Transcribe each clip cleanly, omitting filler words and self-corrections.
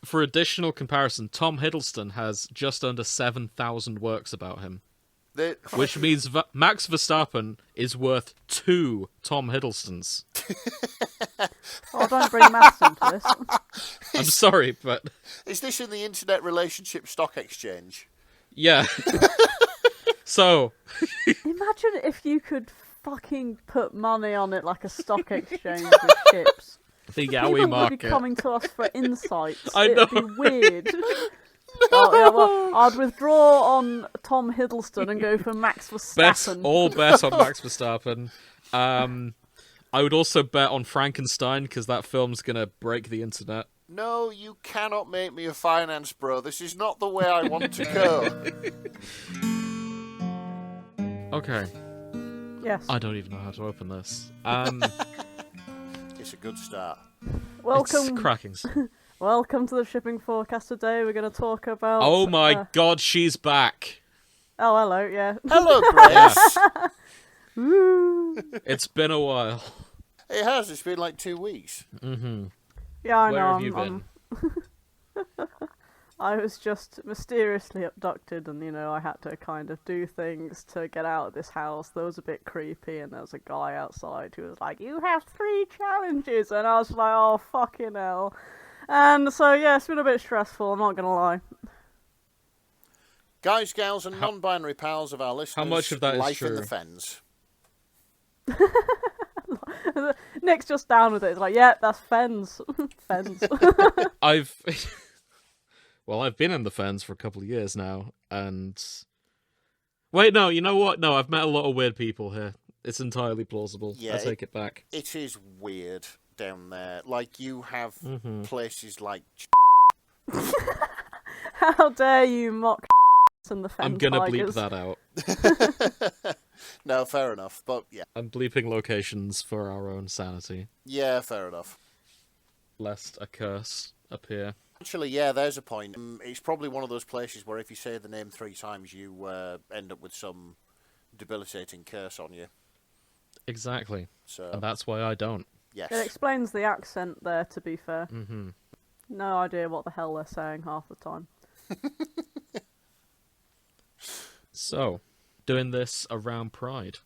for additional comparison, Tom Hiddleston has just under 7,000 works about him. Which means Max Verstappen is worth 2 Tom Hiddlestons. Oh, don't bring maths into this. I'm sorry, but... Is this in the Internet Relationship Stock Exchange? Yeah. So... Imagine if you could fucking put money on it like a stock exchange with ships. The People Yowie would market. be coming to us for insights. I know. It'd be weird. Oh, yeah, well, I'd withdraw on Tom Hiddleston and go for Max Verstappen. All bet on Max Verstappen. I would also bet on Frankenstein, because that film's going to break the internet. No, you cannot make me a finance bro. This is not the way I want to go. Okay. Yes. I don't even know how to open this. It's a good start. Welcome. It's cracking. Welcome to the shipping forecast today. We're going to talk about... Oh my god, she's back. Oh, hello, yeah. Hello, Grace. It's been a while. It has. It's been like 2 weeks. Mm-hmm. Yeah, I know. Where have you been? I was just mysteriously abducted and, I had to kind of do things to get out of this house. That was a bit creepy, and there was a guy outside who was like, "You have 3 challenges," and I was like, "Oh, fucking hell." And so, yeah, it's been a bit stressful, I'm not going to lie. Guys, gals, and non-binary pals of our listeners, how much of that is life true? in the fens. Nick's just down with it. It's like, yeah, that's fens. Fens. I've been in the fens for a couple of years now, and... Wait, no, you know what? No, I've met a lot of weird people here. It's entirely plausible. Yeah, I take it back. It is weird down there. Like, you have places like... How dare you mock and the fen I'm gonna tigers. bleep that out. No, fair enough, but yeah. I'm bleeping locations for our own sanity, Yeah, fair enough. lest a curse appear. Actually, yeah, there's a point. It's probably one of those places where if you say the name 3 times, you end up with some debilitating curse on you. Exactly. So, And that's why I don't. yes. It explains the accent there, to be fair. Mm-hmm. No idea what the hell they're saying half the time. So, doing this around Pride.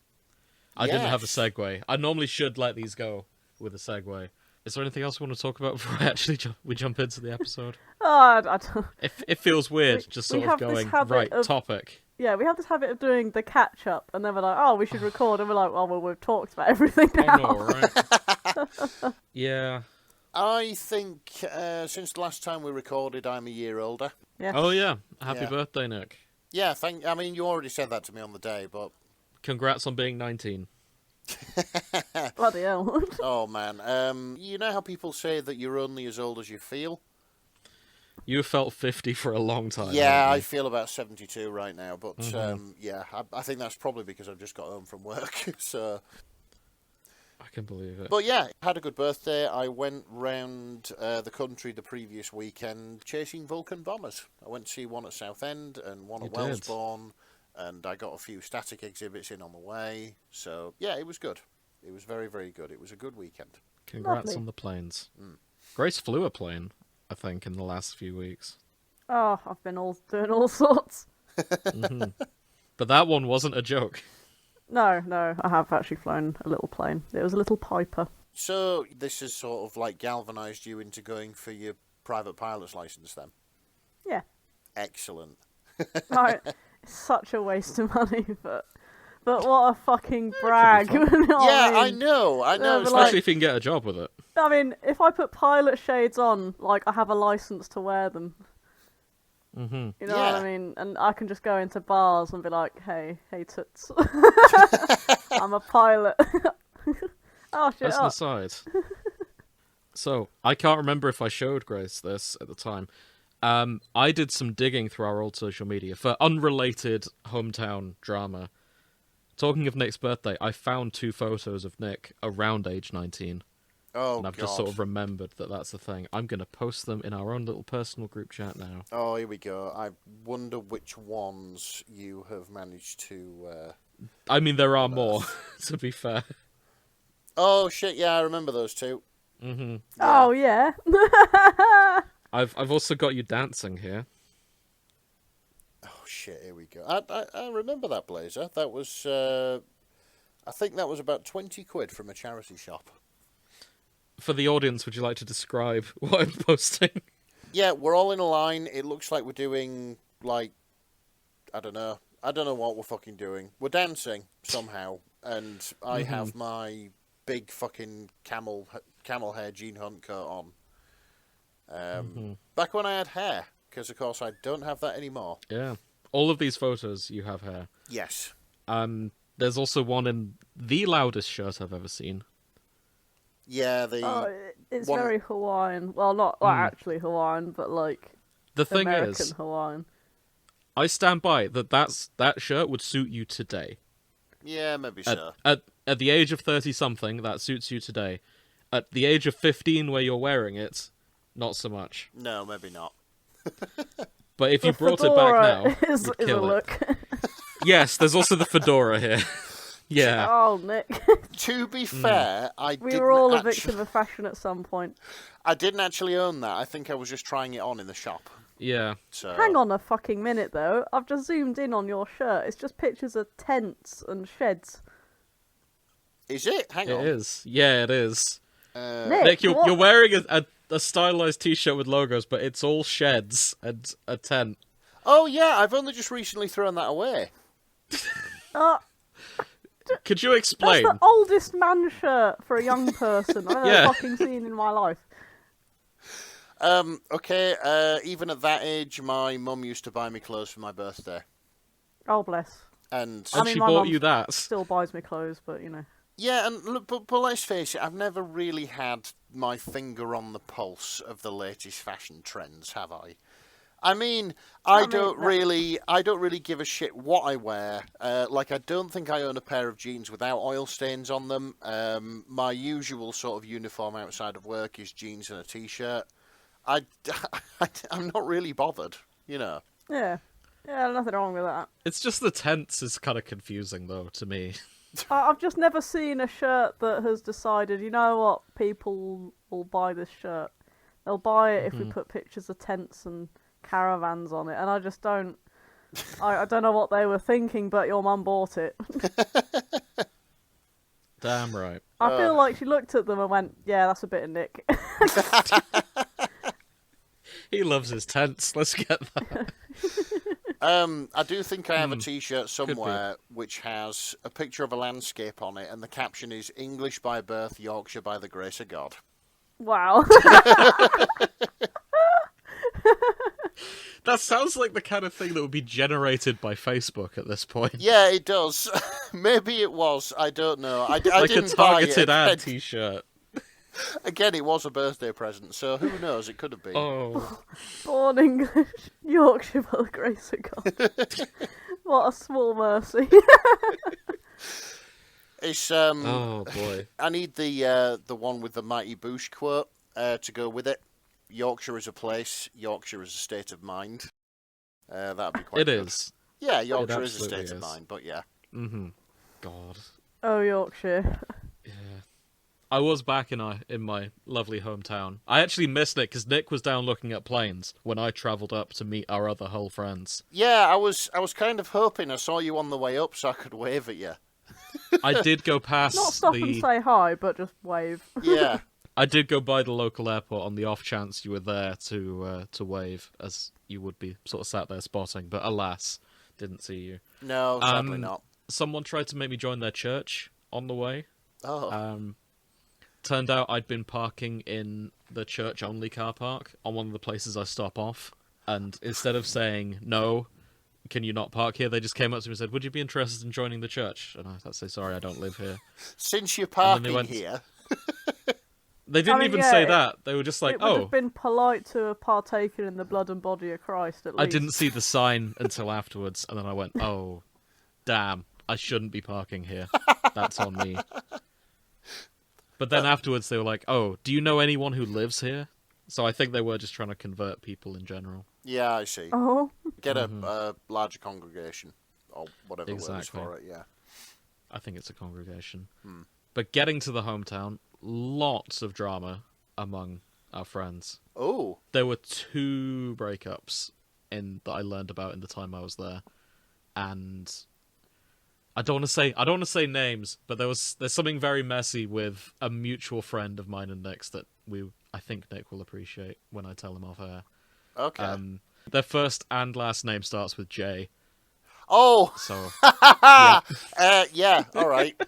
I didn't have a segue. I normally should let these go with a segue. Is there anything else we want to talk about before I actually jump into the episode? Oh, I don't... It feels weird just we sort of have this going, habit right, of- topic. Yeah, we have this habit of doing the catch-up, and then we're like, oh, we should record, and we're like, well, we've talked about everything now. Oh no, right? Yeah. I think since the last time we recorded, I'm a year older. Yes. Oh yeah. Happy Yeah. birthday, Nick. Yeah, I mean, you already said that to me on the day, but... Congrats on being 19. Bloody hell. Oh, man. You know how people say that you're only as old as you feel? You felt 50 for a long time. Yeah, I haven't feel about 72 right now, but yeah, I think that's probably because I've just got home from work, so... I can believe it. But yeah, had a good birthday. I went round the country the previous weekend chasing Vulcan bombers. I went to see one at Southend and one at Wellesbourne, and I got a few static exhibits in on the way. So yeah, it was good. It was very, very good. It was a good weekend. Congrats Lovely. on the planes. Grace flew a plane, I think, in the last few weeks. Oh, I've been doing all sorts. But that one wasn't a joke. No, I have actually flown a little plane. It was a little Piper. So this has sort of like galvanised you into going for your private pilot's licence then? Yeah. Excellent. Right. It's such a waste of money, but what a fucking brag. You know what Yeah, I I mean? know. but Especially like- if you can get a job with it. I mean, if I put pilot shades on, like, I have a licence to wear them. Mm-hmm. You know what I mean? And I can just go into bars and be like, hey toots. I'm a pilot. Oh, shit. That's an aside. So, I can't remember if I showed Grace this at the time. I did some digging through our old social media for unrelated hometown drama. Talking of Nick's birthday, I found 2 photos of Nick around age 19. Oh, And I've God. just sort of remembered that that's the thing. I'm going to post them in our own little personal group chat now. Oh, here we go. I wonder which ones you have managed to... I mean, there are more, to be fair. Oh, shit, yeah, I remember those 2. Mm-hmm. Oh, yeah. I've also got you dancing here. Oh shit! Here we go. I remember that blazer. That was I think that was about 20 quid from a charity shop. For the audience, would you like to describe what I'm posting? Yeah, we're all in a line. It looks like we're doing like I don't know what we're fucking doing. We're dancing somehow, and I have my big fucking camel hair Gene Hunt coat on. Back when I had hair, because of course I don't have that anymore. Yeah. All of these photos, you have hair. Yes. There's also one in the loudest shirt I've ever seen. Yeah, it's very Hawaiian. Well, not actually Hawaiian, but like the thing American is, Hawaiian. I stand by that shirt would suit you today. Yeah, maybe so. At the age of 30-something, that suits you today. At the age of 15, where you're wearing it, not so much. No, maybe not. But if you brought it back now, is you'd a kill look. it. Yes, there's also the fedora here. Yeah. Oh, Nick. To be fair, We were all a victim of fashion at some point. I didn't actually own that. I think I was just trying it on in the shop. Yeah. So... Hang on a fucking minute, though. I've just zoomed in on your shirt. It's just pictures of tents and sheds. Is it? Hang on. It is. Yeah, it is. Nick, you're wearing a stylized t-shirt with logos, but it's all sheds and a tent. Oh, yeah, I've only just recently thrown that away. Could you explain? That's the oldest man shirt for a young person I've ever Yeah. fucking seen in my life. Okay, even at that age, my mum used to buy me clothes for my birthday. Oh, bless. And And she my bought mum you that. Still buys me clothes, but you know. yeah, and look, but let's face it, I've never really had my finger on the pulse of the latest fashion trends, have I? I mean, I don't really give a shit what I wear. Like, I don't think I own a pair of jeans without oil stains on them. My usual sort of uniform outside of work is jeans and a t-shirt. I'm not really bothered, you know. Yeah, nothing wrong with that. It's just the tents is kind of confusing, though, to me. I've just never seen a shirt that has decided, you know what, people will buy this shirt. They'll buy it if we put pictures of tents and caravans on it, and I just don't. I don't know what they were thinking, but your mum bought it. Damn right. I feel like she looked at them and went, "Yeah, that's a bit of Nick." He loves his tents. Let's get that. I do think I have a t-shirt somewhere which has a picture of a landscape on it, and the caption is "English by birth, Yorkshire by the grace of God." Wow. That sounds like the kind of thing that would be generated by Facebook at this point. Yeah, it does. Maybe it was. I don't know. I Like didn't a buy targeted it. ad t-shirt. Again, it was a birthday present, so who knows? It could have been. Oh. Born English, Yorkshire by the grace of God. What a small mercy. It's Oh boy. I need the one with the Mighty Boosh quote to go with it. Yorkshire is a place. Yorkshire is a state of mind. That'd be quite. It good. is. Yeah, Yorkshire is a absolutely state of is. mind, but yeah. Mm-hmm. God. Oh, Yorkshire. Yeah. I was back in my lovely hometown. I actually missed Nick because Nick was down looking at planes when I travelled up to meet our other Hull friends. Yeah, I was kind of hoping I saw you on the way up so I could wave at you. I did go past Not stop and say hi, but just wave. Yeah. I did go by the local airport on the off chance you were there to wave, as you would be sort of sat there spotting, but alas, didn't see you. No, sadly not. Someone tried to make me join their church on the way. Oh. Turned out I'd been parking in the church-only car park on one of the places I stop off, and instead of saying, no, can you not park here, they just came up to me and said, would you be interested in joining the church? And I had to say, sorry, I don't live here. Since you're parking went- here. They didn't even say that. They were just like, It would oh, have been polite to have partaken in the blood and body of Christ, at least. I didn't see the sign until afterwards, and then I went, oh, damn, I shouldn't be parking here. That's on me. But then afterwards they were like, oh, do you know anyone who lives here? So I think they were just trying to convert people in general. Yeah, I see. Oh. Get a larger congregation, or whatever word is Exactly. for it, yeah. I think it's a congregation. But getting to the hometown, lots of drama among our friends. Oh. There were 2 breakups that I learned about in the time I was there, and I don't want to say names, but there's something very messy with a mutual friend of mine and Nick's that I think Nick will appreciate when I tell him off air. Okay. Their first and last name starts with J. Oh. So yeah. All right.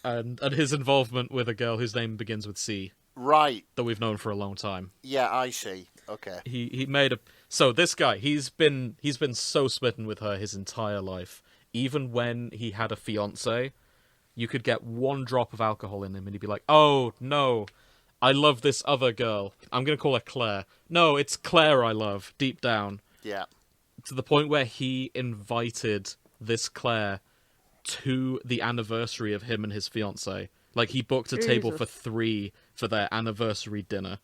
And his involvement with a girl whose name begins with C. Right. That we've known for a long time. Yeah, I see. Okay. He made a... So this guy, he's been so smitten with her his entire life. Even when he had a fiancée, you could get 1 drop of alcohol in him and he'd be like, oh, no, I love this other girl. I'm going to call her Claire. No, it's Claire I love, deep down. Yeah. To the point where he invited this Claire to the anniversary of him and his fiancée. Like, he booked a table for 3 for their anniversary dinner.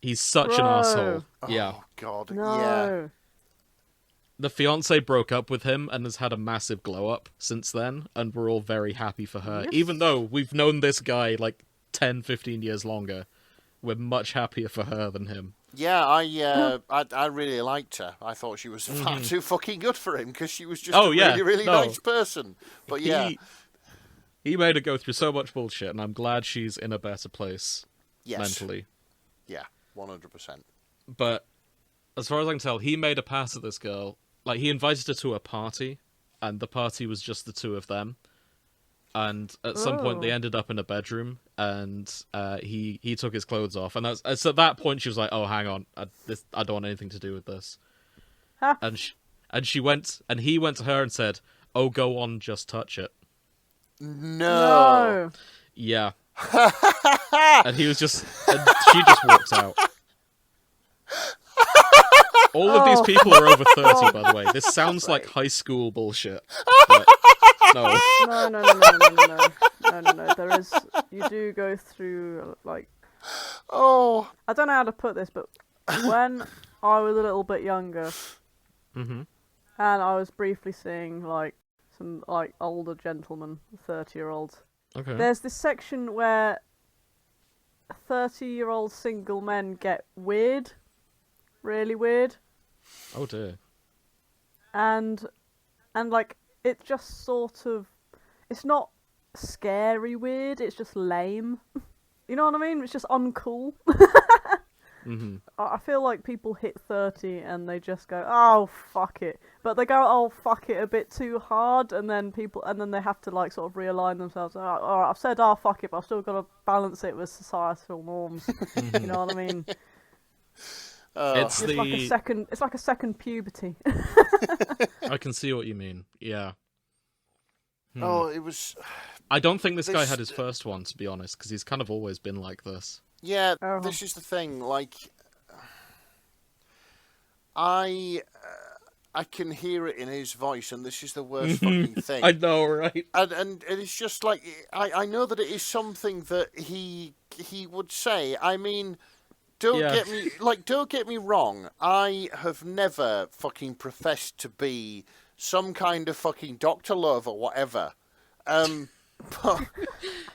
He's such an asshole. Yeah. Oh, God. No. Yeah. The fiancé broke up with him and has had a massive glow-up since then, and we're all very happy for her. Yes. Even though we've known this guy, 10, 15 years longer, we're much happier for her than him. Yeah, I really liked her. I thought she was far too fucking good for him, because she was just a really, really nice person. But He made her go through so much bullshit, and I'm glad she's in a better place mentally. Yeah, 100%. But as far as I can tell, he made a pass at this girl. He invited her to a party, and the party was just the 2 of them. And at some point, they ended up in a bedroom, and he took his clothes off. And it's at that point she was like, "Oh, hang on, I don't want anything to do with this." Huh. And he went to her and said, "Oh, go on, just touch it." No. Yeah. And she just walked out. All of these people are over 30, by the way. This sounds like high school bullshit. But no. No. There is. You do go through, Oh. I don't know how to put this, but when I was a little bit younger, and I was briefly seeing, some, older gentlemen, 30-year-olds. Okay. There's this section where 30-year-old single men get weird. Really weird. Oh dear. And it just sort of, it's not scary weird, it's just lame. You know what I mean? It's just uncool. I feel like people hit 30 and they just go, oh, fuck it. But they go, oh, fuck it a bit too hard, and then they have to, sort of realign themselves. All right, I've said, oh, fuck it, but I've still got to balance it with societal norms. You know what I mean? It's like a second puberty. I can see what you mean. Yeah. Oh, it was... I don't think this guy had his first one, to be honest, because he's kind of always been like this. Yeah, this is the thing. I can hear it in his voice, and this is the worst fucking thing. I know, right? And it's just I know that it is something that he would say. I mean, don't get me wrong. I have never fucking professed to be some kind of fucking Dr. Love or whatever.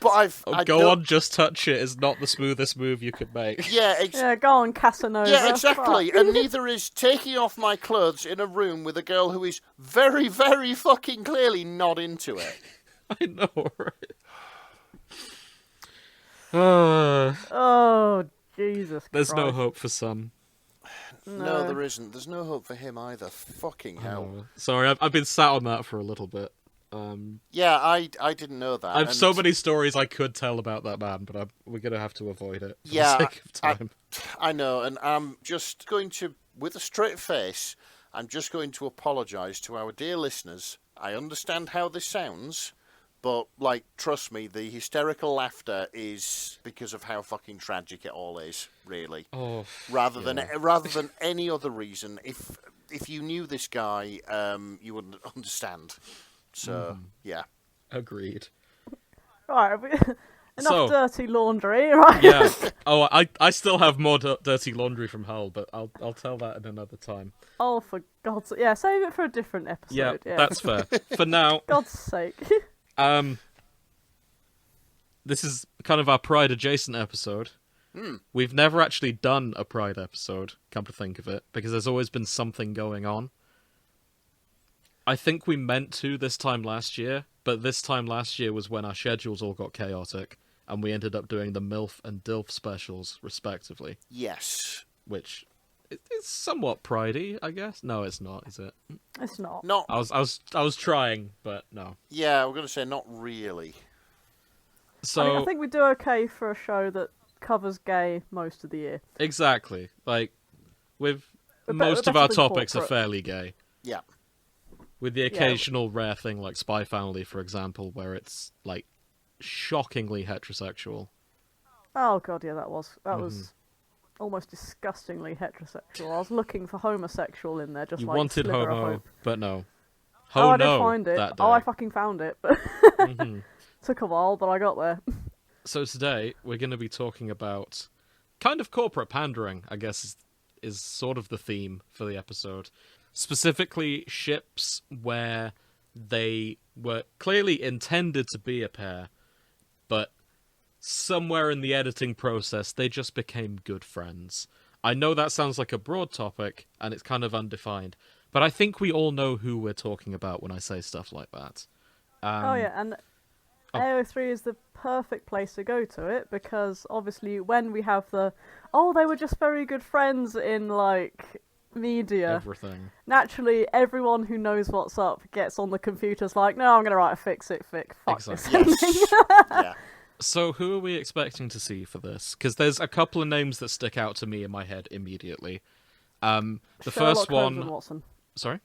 But Go on, just touch it is not the smoothest move you could make. Yeah, go on, Casanova. Yeah, exactly. And neither is taking off my clothes in a room with a girl who is very, very fucking clearly not into it. I know, right? Oh, Jesus There's Christ. no hope for some. No, there isn't. There's no hope for him either. Fucking hell. Sorry, I've been sat on that for a little bit. Yeah, I didn't know that. I have so many stories I could tell about that man, but we're going to have to avoid it for the sake of time. I know, and I'm just going to, with a straight face, I'm just going to apologise to our dear listeners. I understand how this sounds, but, trust me, the hysterical laughter is because of how fucking tragic it all is, really. Oh, rather than any other reason. If you knew this guy, you wouldn't understand. So, yeah. Agreed. Right, enough dirty laundry, right? Yeah. Oh, I still have more dirty laundry from Hull, but I'll tell that in another time. Oh, for God's sake. Yeah, save it for a different episode. Yeah, that's fair. For now... God's sake. this is kind of our Pride adjacent episode. We've never actually done a Pride episode, come to think of it, because there's always been something going on. I think we meant to this time last year, but this time last year was when our schedules all got chaotic, and we ended up doing the MILF and DILF specials, respectively. Yes. Which is somewhat pridey, I guess. No, it's not, is it? It's not. Not. I was trying, but no. Yeah, we're going to say not really. So I think we do okay for a show that covers gay most of the year. exactly, like with We're most of better our than topics are corporate. fairly gay. Yeah. With the occasional rare thing like Spy Family, for example, where it's like shockingly heterosexual. Oh god, yeah, that was almost disgustingly heterosexual. I was looking for homosexual in there, just You like wanted sliver of homo, hope. but no. Oh, I no, did find it. that day. Oh, I fucking found it, but Mhm. took a while, but I got there. So today we're going to be talking about kind of corporate pandering, I guess is sort of the theme for the episode. Specifically ships where they were clearly intended to be a pair, but somewhere in the editing process they just became good friends. I know that sounds like a broad topic and it's kind of undefined, but I think we all know who we're talking about when I say stuff like that. Oh yeah, and AO3 is the perfect place to go to it, because obviously when we have they were just very good friends in, like, media, Everything. naturally everyone who knows what's up gets on the computers like, no, I'm going to write a fix-it fic. Fuck Exactly. this. Yes. Yeah. So who are we expecting to see for this? Because there's a couple of names that stick out to me in my head immediately. The Sherlock first Holmes and one... Watson. Sorry?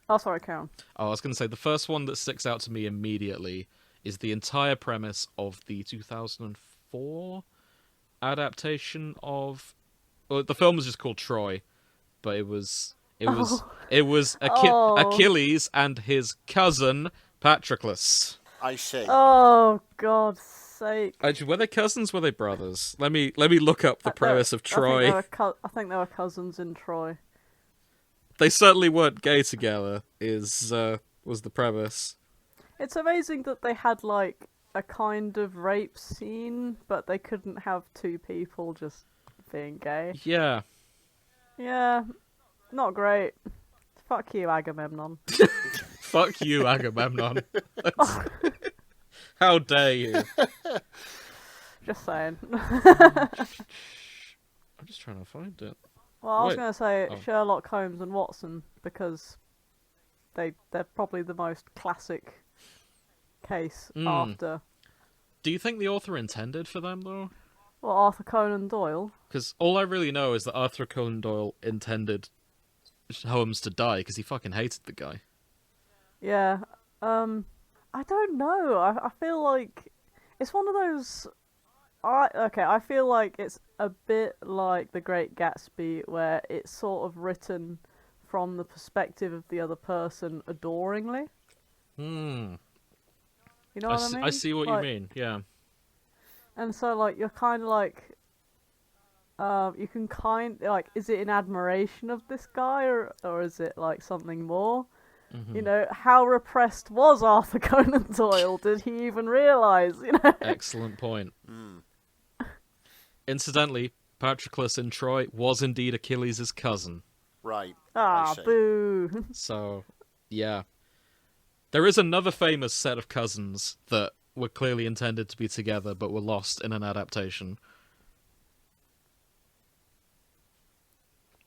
Oh, sorry, Karen. Oh, I was going to say, the first one that sticks out to me immediately is the entire premise of the 2004 adaptation of... Well, the film was just called Troy, but it was Achilles and his cousin, Patroclus. I see. Oh, God's sake. Actually, were they cousins? Were they brothers? Let me look up the premise of Troy. I think they were cousins in Troy. They certainly weren't gay together. Was the premise? It's amazing that they had, like, a kind of rape scene, but they couldn't have two people just being gay. Yeah. Yeah, not great. Fuck you, Agamemnon. Fuck you, Agamemnon. How dare you? Just saying. I'm just trying to find it. Well, I was Wait. going to say Oh. Sherlock Holmes and Watson, because they're probably the most classic case after... Do you think the author intended for them, though? Well, Arthur Conan Doyle. Because all I really know is that Arthur Conan Doyle intended Holmes to die because he fucking hated the guy. Yeah. I don't know. I feel like it's one of those... I feel like it's a bit like The Great Gatsby, where it's sort of written from the perspective of the other person adoringly. You know what I mean? I see what you mean, yeah. And so, like, you're kind of like... you can is it in admiration of this guy, or is it, like, something more? Mm-hmm. You know, how repressed was Arthur Conan Doyle? Did he even realise, you know? Excellent point. Incidentally, Patroclus in Troy was indeed Achilles' cousin. Right. Ah, I see. boo. So, yeah. There is another famous set of cousins that were clearly intended to be together but were lost in an adaptation.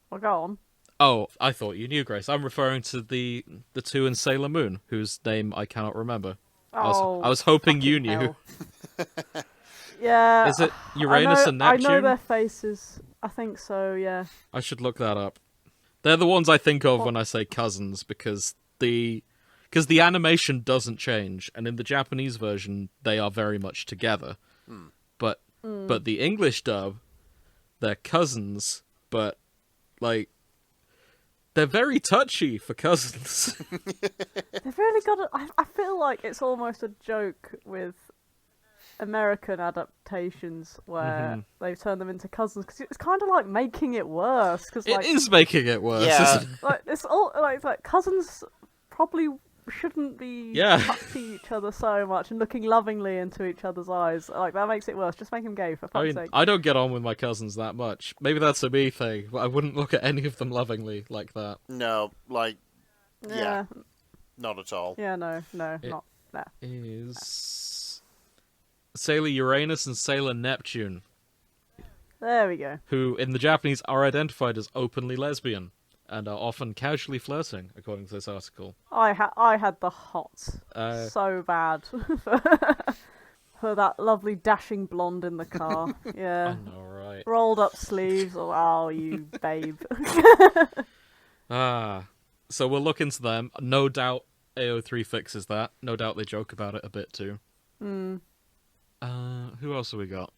Well, go on. Oh, I thought you knew, Grace. I'm referring to the two in Sailor Moon, whose name I cannot remember. I was hoping you knew. Hell. Yeah. Is it Uranus and Neptune? I know their faces. I think so, yeah. I should look that up. They're the ones I think of when I say cousins, because the animation doesn't change, and in the Japanese version they are very much together. But the English dub, they're cousins, but like they're very touchy for cousins. They've really got it. I feel like it's almost a joke with American adaptations where they turn them into cousins, because it's kind of like making it worse. Cause, It is making it worse, Yeah. isn't it? like it's all like cousins probably shouldn't be Yeah. touching each other so much and looking lovingly into each other's eyes. Like, that makes it worse. Just make him gay, for I fuck's mean, sake. I don't get on with my cousins that much. Maybe that's a me thing, but I wouldn't look at any of them lovingly like that. No, like, Yeah. not at all. Yeah, no, It- not. Nah. Is Sailor Uranus and Sailor Neptune, There we go. who in the Japanese are identified as openly lesbian and are often casually flirting, according to this article. I had the hots so bad for that lovely dashing blonde in the car. Yeah. I know, right? Rolled up sleeves. Oh, you babe. So we'll look into them. No doubt AO3 fixes that. No doubt they joke about it a bit too. Who else have we got?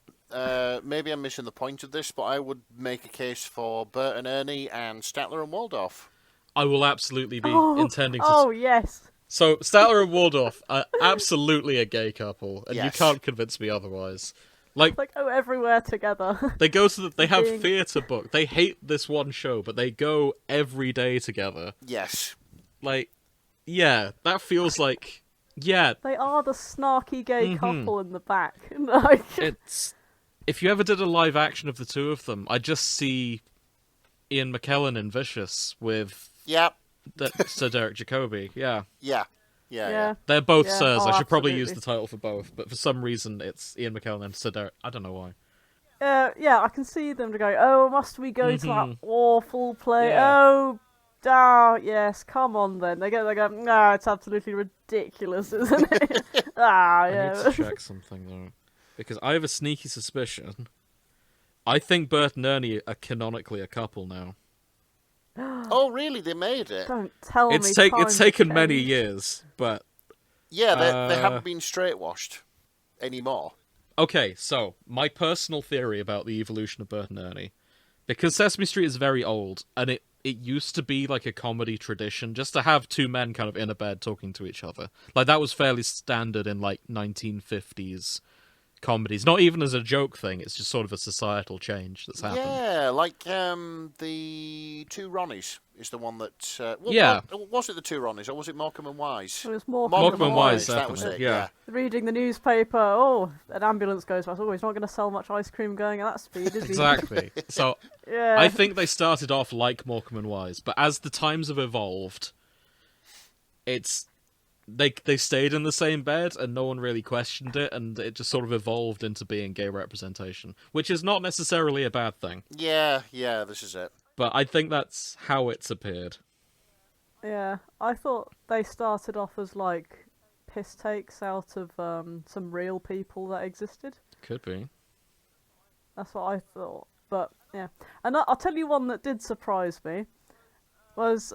Maybe I'm missing the point of this, but I would make a case for Bert and Ernie and Statler and Waldorf. I will absolutely be intending to... Oh, yes. So, Statler and Waldorf are absolutely a gay couple, and Yes. you can't convince me otherwise. Like, They go everywhere together. they go to they have Being- theatre book. They hate this one show, but they go every day together. Yes. Like, yeah, that feels like... Yeah, They are the snarky gay couple in the back. Like, it's... If you ever did a live action of the two of them, I just see Ian McKellen in Vicious with Yep. Sir Derek Jacobi. Yeah. Yeah. They're both Yeah, Sirs. oh, I should probably use absolutely. the title for both, but for some reason it's Ian McKellen and Sir Derek. I don't know why. yeah, I can see them to go, oh, must we go to that awful play? Yeah. Yes, come on then. They go, nah, it's absolutely ridiculous, isn't it? I need yeah. to check something though, because I have a sneaky suspicion. I think Bert and Ernie are canonically a couple now. Oh, really? They made it? Don't tell me. It's times taken have many changed. years, but Yeah, they haven't been straight-washed anymore. okay. So my personal theory about the evolution of Bert and Ernie, because Sesame Street is very old, and it used to be like a comedy tradition just to have two men kind of in a bed talking to each other. Like that was fairly standard in like 1950s comedies. Not even as a joke thing, it's just sort of a societal change that's happened. Yeah, like the Two Ronnies is the one that... Yeah. Was it the Two Ronnies, or was it Morecambe and Wise? It was more Morecambe and Wise, that was definitely, it, yeah. reading the newspaper. Oh, an ambulance goes past. Oh, he's not going to sell much ice cream going at that speed, is he? Exactly. So Yeah. I think they started off like Morecambe and Wise, but as the times have evolved, it's they stayed in the same bed and no one really questioned it, and it just sort of evolved into being gay representation, which is not necessarily a bad thing. Yeah, this is it. But I think that's how it's appeared. Yeah, I thought they started off as like piss takes out of some real people that existed. Could be. That's what I thought. But yeah, and I'll tell you one that did surprise me. Was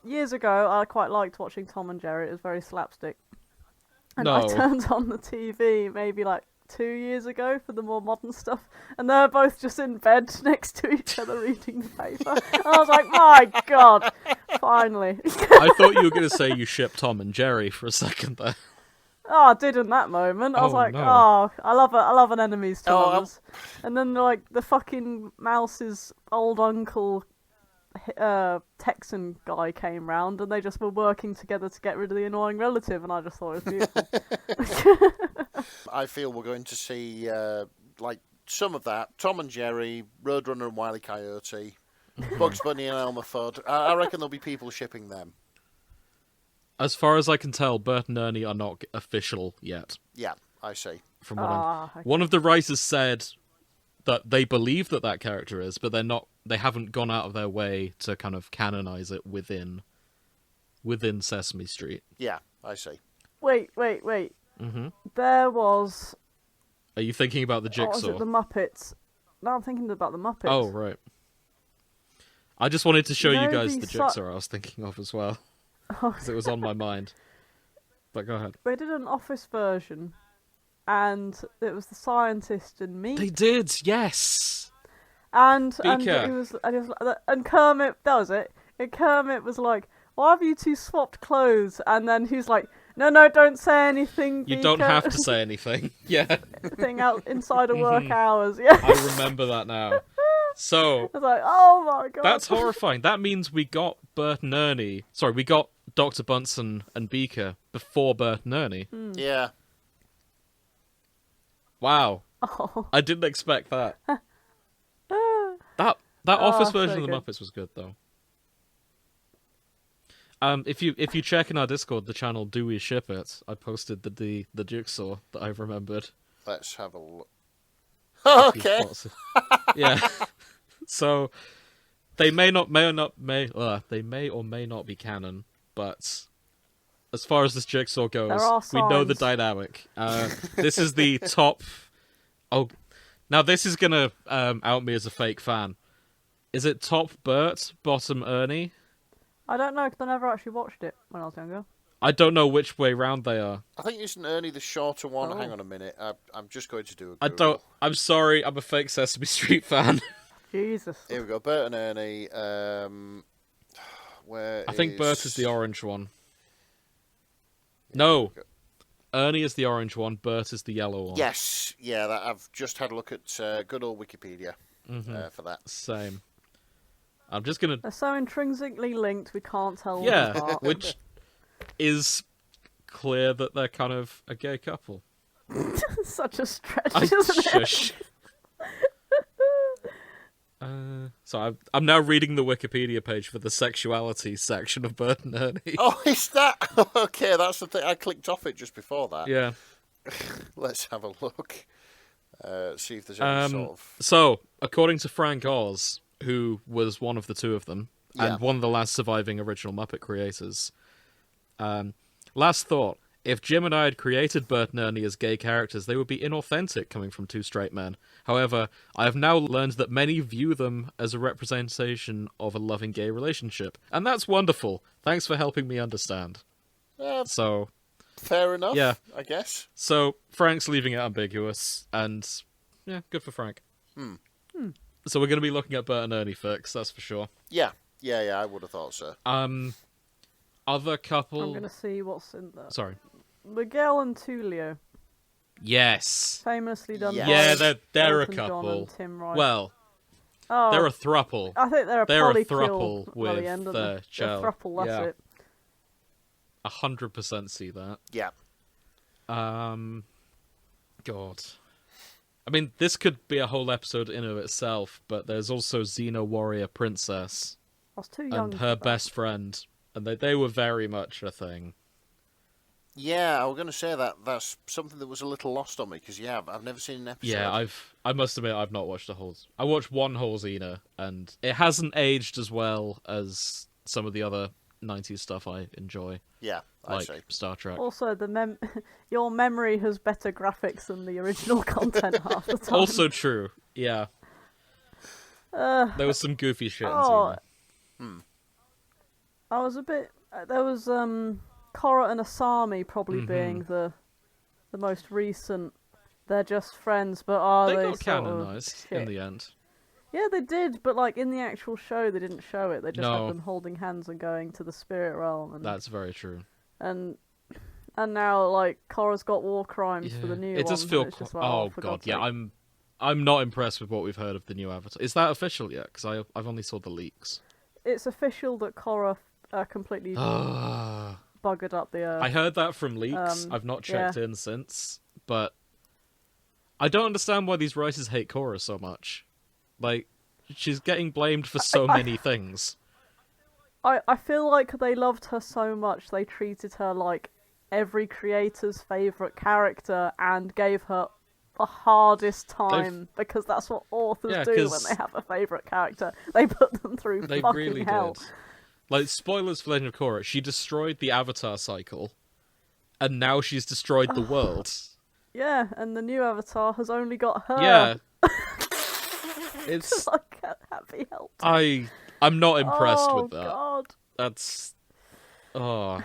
years ago I quite liked watching Tom and Jerry. It was very slapstick. And I No. turned on the TV maybe like 2 years ago for the more modern stuff, and they're both just in bed next to each other reading the paper. And I was like, my God, finally. I thought you were going to say you shipped Tom and Jerry for a second there. Oh, I did in that moment. I was Oh, like, no. oh, I love an enemies to Oh, lovers. And then like the fucking mouse's old uncle Texan guy came round, and they just were working together to get rid of the annoying relative, and I just thought it was beautiful. I feel we're going to see like some of that. Tom and Jerry, Roadrunner and Wile E. Coyote, Bugs Bunny and Elmer Fudd. I reckon there'll be people shipping them. As far as I can tell, Bert and Ernie are not official yet. Yeah, I see. From what I'm... Okay. One of the writers said that they believe that character is, but they haven't gone out of their way to kind of canonize it within Sesame Street. Yeah, I see. Wait. Mm-hmm. There was. Are you thinking about the What was Jigsaw? it? The Muppets. No, I'm thinking about the Muppets. Oh, right. I just wanted to show You you know guys the the si- Jigsaw I was thinking of as well, Oh, because it was on my mind. But go ahead. they did an Office version, and it was the scientist and me. They did, yes! And Beaker. it was and Kermit, that was it. And Kermit was like, "Why have you two swapped clothes?" And then he's like, "No, don't say anything. You Beaker." don't have to say anything. Yeah, Thing out inside of work Mhm. hours. Yeah, I remember that now. So, I was like, "Oh my God." that's horrifying. That means we got Bert and Ernie. Sorry, we got Dr. Bunsen and Beaker before Bert and Ernie. Yeah. Wow. Oh. I didn't expect that. That Office version so of the good. Muppets was good, though. If you check in our Discord, the channel Do We Ship It, I posted the jigsaw that I've remembered. Let's have a look. Okay. Yeah. So they may or may not be canon, but as far as this jigsaw goes, There are we know the signs. dynamic. This is the top. Oh, now this is gonna out me as a fake fan. Is it top Bert, bottom Ernie? I don't know, because I never actually watched it when I was younger. I don't know which way round they are. I think isn't Ernie the shorter one? Oh. Hang on a minute. I'm just going to do a Google. I don't. I'm sorry. I'm a fake Sesame Street fan. Jesus. Here we go. Bert and Ernie. Where I think Bert is the orange one. No, Ernie is the orange one. Bert is the yellow one. Yes. Yeah. I've just had a look at good old Wikipedia for that. Same. I'm just gonna. They're so intrinsically linked, we can't tell them Yeah, apart. which is clear that they're kind of a gay couple. Such a stretch, I isn't it? shush. So I'm now reading the Wikipedia page for the sexuality section of Bert and Ernie. Oh, is that okay? That's the thing. I clicked off it just before that. Yeah. Let's have a look. See if there's any sort of. So, according to Frank Oz, who was one of the two of them, Yeah. and one of the last surviving original Muppet creators, last thought, if Jim and I had created Bert and Ernie as gay characters, they would be inauthentic coming from two straight men. However, I have now learned that many view them as a representation of a loving gay relationship. And that's wonderful. Thanks for helping me understand. So, Fair enough. Yeah. I guess. so Frank's leaving it ambiguous, and yeah, good for Frank. So we're going to be looking at Bert and Ernie fix, that's for sure. Yeah. I would have thought so. Other couple... I'm going to see what's in there. Sorry. Miguel and Tulio, Yes. famously done Yes. by Yeah, they're a Elton John couple. and Tim Rice. Well, oh, they're a thruple. I think they're a they're a polykill thruple by with the end of the Chell. They're a thruple, that's Yeah. it. 100% see that. Yeah. God. I mean, this could be a whole episode in of itself, but there's also Xena Warrior Princess I was too young and for her that. best friend, and they were very much a thing. Yeah, I was going to say that's something that was a little lost on me because I've never seen an episode. Yeah, I must admit I've not watched a whole. I watched one whole Xena, and it hasn't aged as well as some of the other 90s stuff I enjoy, Yeah, I like see. Star Trek. Also, your memory has better graphics than the original content half the time. Also true. Yeah, there was some goofy shit in oh, Xena. I was a bit. There was Korra and Asami probably Mm-hmm. being the most recent. They're just friends, but are They they got sort of canonized in shit? the end. Yeah, they did, but like in the actual show, they didn't show it. They just No. had them holding hands and going to the spirit realm, and That's very true. and now like Korra's got war crimes for the new it does one, feel. and it's just like, Oh for god, God's yeah. sake. I'm not impressed with what we've heard of the new Avatar. Is that official yet? Because I've only saw the leaks. It's official that Korra completely I buggered up the Earth. heard that from leaks. I've not checked yeah. in since, but I don't understand why these writers hate Korra so much. Like, she's getting blamed for so many things. I feel like they loved her so much they treated her like every creator's favourite character and gave her the hardest time because that's what authors Yeah, do when 'cause they have a favourite character. They put them through They fucking really hell. did. Like, spoilers for Legend of Korra, she destroyed the Avatar cycle, and now she's destroyed the world. Yeah, and the new Avatar has only got her. Yeah. It's... I can't be helped. I'm not impressed oh, with that. God. That's... Oh,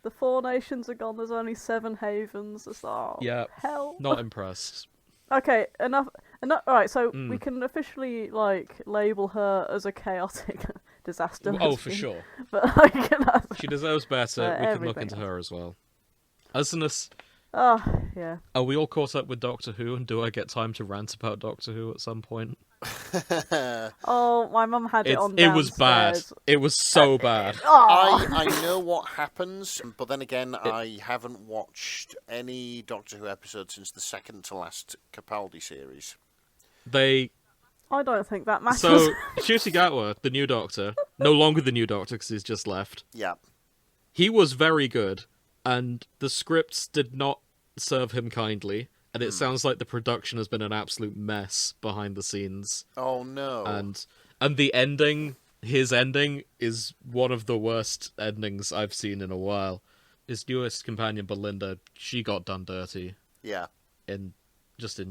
The 4 nations are gone, there's only 7 havens. It's yeah. hell. Not impressed. Okay, enough. Alright, so Mm. we can officially, like, label her as a chaotic disaster. Oh, for lesbian. sure. But, like, She deserves better. We can look everything into else. her as well. As an oh, yeah. Are we all caught up with Doctor Who, and do I get time to rant about Doctor Who at some point? Oh, my mum had it on It was bad. downstairs. It was so bad. Oh. I know what happens, but then again, I haven't watched any Doctor Who episode since the second to last Capaldi series. I don't think that matters. So, Ncuti the new Doctor, no longer the new Doctor because he's just left, Yeah. he was very good, and the scripts did not serve him kindly, and it sounds like the production has been an absolute mess behind the scenes. Oh no. And the ending, his ending, is one of the worst endings I've seen in a while. His newest companion, Belinda, she got done dirty. Yeah. In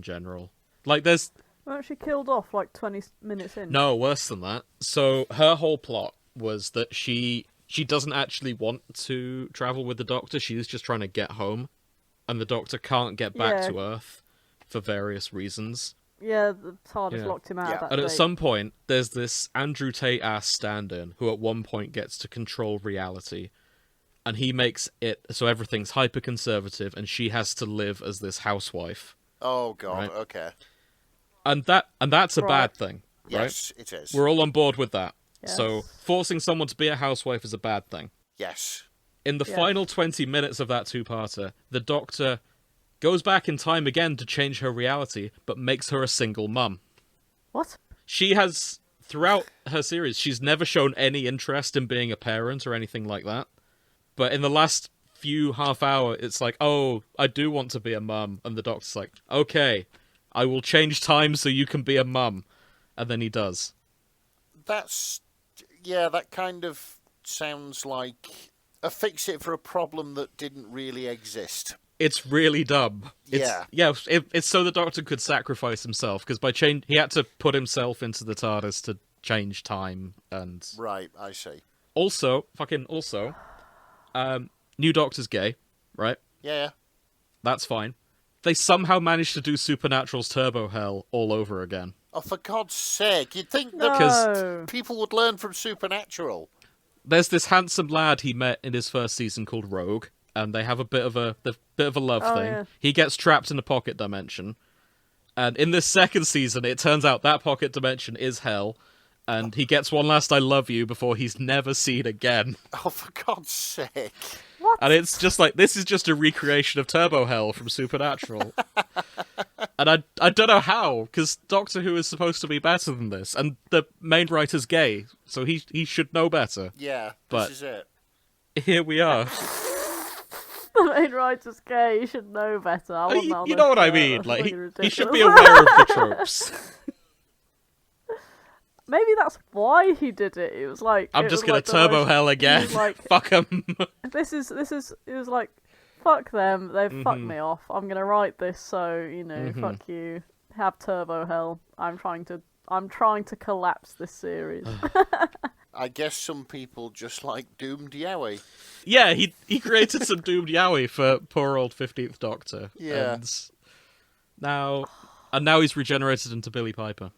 general. Like, there's... Weren't she killed off like 20 minutes in? No, worse than that. So, her whole plot was that she doesn't actually want to travel with the Doctor, she's just trying to get home. And the Doctor can't get back to Earth for various reasons. Yeah, the TARDIS locked him out that And day. at some point, there's this Andrew Tate-ass stand-in who at one point gets to control reality. And he makes it so everything's hyper-conservative and she has to live as this housewife. Oh god, right? okay. And that's a bad thing, right? Yes, it is. We're all on board with that. Yes. So, forcing someone to be a housewife is a bad thing. Yes. In the final 20 minutes of that two-parter, the Doctor goes back in time again to change her reality, but makes her a single mum. What? She has, throughout her series, she's never shown any interest in being a parent or anything like that. But in the last few half hour, it's like, oh, I do want to be a mum. And the Doctor's like, okay, I will change time so you can be a mum. And then he does. That kind of sounds like a fix-it for a problem that didn't really exist. It's really dumb. It's so the Doctor could sacrifice himself, because he had to put himself into the TARDIS to change time, and... Right, I see. Also, new Doctor's gay, right? Yeah. That's fine. They somehow managed to do Supernatural's Turbo Hell all over again. Oh, for God's sake, you'd think No. that people would learn from Supernatural. There's this handsome lad he met in his first season called Rogue, and they have a bit of a love thing. Yeah. He gets trapped in a pocket dimension, and in this second season, it turns out that pocket dimension is hell, and he gets one last "I love you" before he's never seen again. Oh, for God's sake! What? And it's just like, this is just a recreation of Turbo Hell from Supernatural. And I don't know how, because Doctor Who is supposed to be better than this, and the main writer's gay, so he should know better. Yeah, But this is it. here we are. The main writer's gay. You should know better. I want that on You a know what I shirt. mean? That's Like, really he should ridiculous. be aware of the tropes. Maybe that's why he did it. It was like I'm it just was gonna like the Turbo most- Hell again. he was like, Fuck him. This is. It was like, fuck them. They've fucked Mm-hmm. me off. I'm gonna write this so fuck you. Have Turbo Hell. I'm trying to collapse this series. I guess some people just like Doomed Yowie. Yeah, he created some doomed yaoi for poor old 15th Doctor. Yeah. And now he's regenerated into Billy Piper.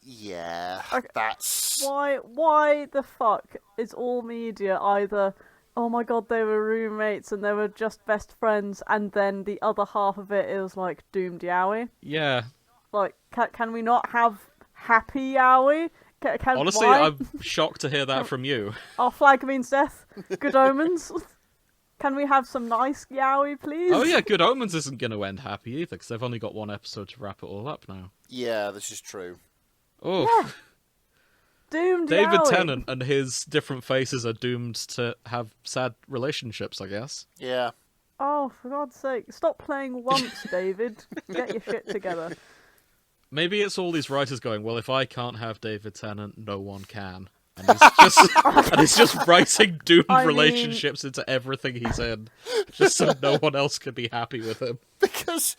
Yeah, Okay. that's... Why the fuck is all media either, oh my god, they were roommates and they were just best friends, and then the other half of it is like doomed yaoi? Yeah. Like, can we not have happy yaoi? Honestly, why? I'm shocked to hear that from you. Our flag means death. Good omens. Can we have some nice yaoi, please? Oh yeah, Good Omens isn't going to end happy either, because they've only got one episode to wrap it all up now. Yeah, this is true. Oh, Yeah. Doomed David yaoi. Tennant and his different faces are doomed to have sad relationships, I guess. Yeah. Oh, for God's sake. Stop playing once, David. Get your shit together. Maybe it's all these writers going, well, if I can't have David Tennant, no one can. And he's just writing doomed I mean- relationships into everything he's in, just so no one else can be happy with him. Because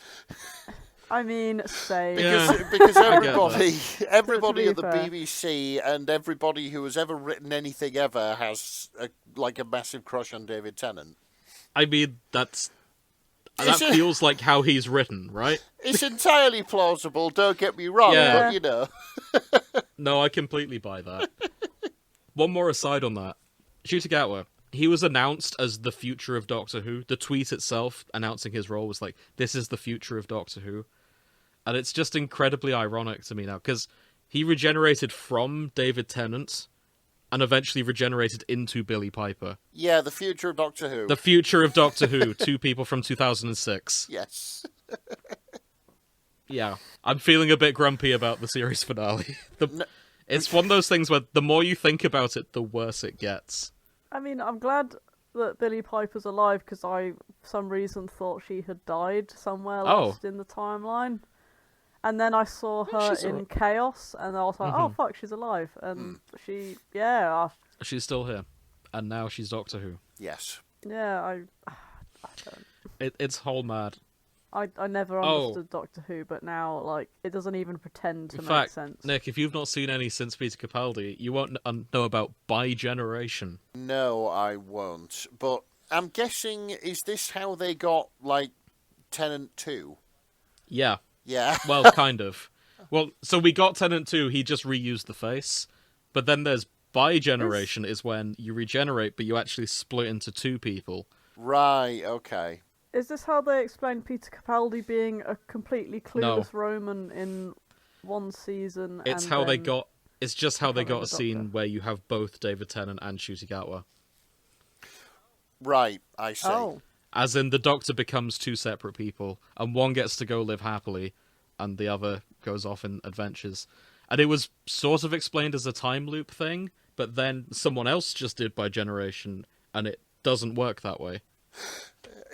I mean, same. Yeah. because I get everybody To at be the fair. BBC and everybody who has ever written anything ever has a massive crush on David Tennant. I mean, that Is it- feels like how he's written, right? It's entirely plausible, don't get me wrong, Yeah. but you know. No, I completely buy that. One more aside on that. Ncuti, he was announced as the future of Doctor Who. The tweet itself announcing his role was like, this is the future of Doctor Who. And it's just incredibly ironic to me now, because He regenerated from David Tennant and eventually regenerated into Billy Piper. Yeah, the future of Doctor Who. The future of Doctor Who, two people from 2006. Yes. Yeah, I'm feeling a bit grumpy about the series finale. It's one of those things where the more you think about it, the worse it gets. I mean, I'm glad that Billy Piper's alive because I, for some reason, thought she had died somewhere lost in the timeline. And then I saw her in Chaos, and I was like, oh, fuck, she's alive. And She's still here. And now she's Doctor Who. Yes. Yeah, I don't... It's whole mad. I never understood Doctor Who, but now, like, it doesn't even pretend to make sense. Nick, if you've not seen any since Peter Capaldi, you won't know about bi-generation. No, I won't. But I'm guessing, is this how they got, like, Tennant 2? Yeah. Yeah. Well, kind of. Well, so we got Tennant 2, he just reused the face. But then there's bi-generation is when you regenerate, but you actually split into two people. Right, okay. Is this how they explain Peter Capaldi being a completely clueless Roman in one season? It's and how then... they got. It's just how they got a Doctor. scene where you have both David Tennant and Ncuti Gatwa. Right, I see. Oh. As in, the Doctor becomes two separate people, and one gets to go live happily, and the other goes off in adventures. And it was sort of explained as a time loop thing, but then someone else just did by generation, and it doesn't work that way.